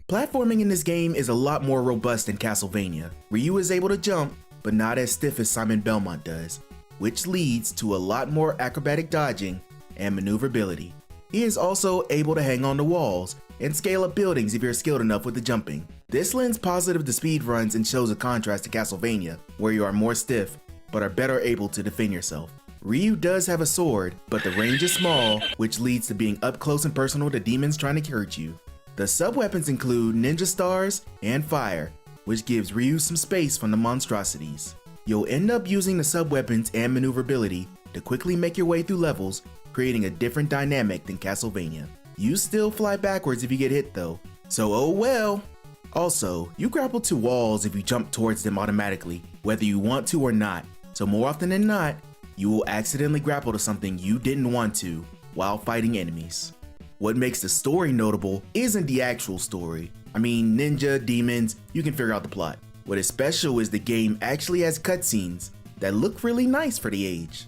Platforming in this game is a lot more robust than Castlevania. Ryu is able to jump, but not as stiff as Simon Belmont does, which leads to a lot more acrobatic dodging and maneuverability. He is also able to hang on to walls and scale up buildings if you're skilled enough with the jumping. This lends positive to speedruns and shows a contrast to Castlevania, where you are more stiff, but are better able to defend yourself. Ryu does have a sword, but the range is small, which leads to being up close and personal to demons trying to hurt you. The sub-weapons include ninja stars and fire, which gives Ryu some space from the monstrosities. You'll end up using the sub-weapons and maneuverability to quickly make your way through levels, creating a different dynamic than Castlevania. You still fly backwards if you get hit though, so oh well. Also, you grapple to walls if you jump towards them automatically, whether you want to or not, so more often than not, you will accidentally grapple to something you didn't want to while fighting enemies. What makes the story notable isn't the actual story. I mean, ninja, demons, you can figure out the plot. What is special is the game actually has cutscenes that look really nice for the age.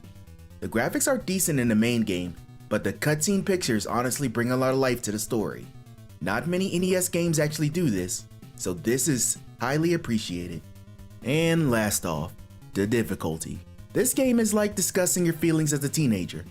The graphics are decent in the main game, but the cutscene pictures honestly bring a lot of life to the story. Not many NES games actually do this, so this is highly appreciated. And last off, the difficulty. This game is like discussing your feelings as a teenager.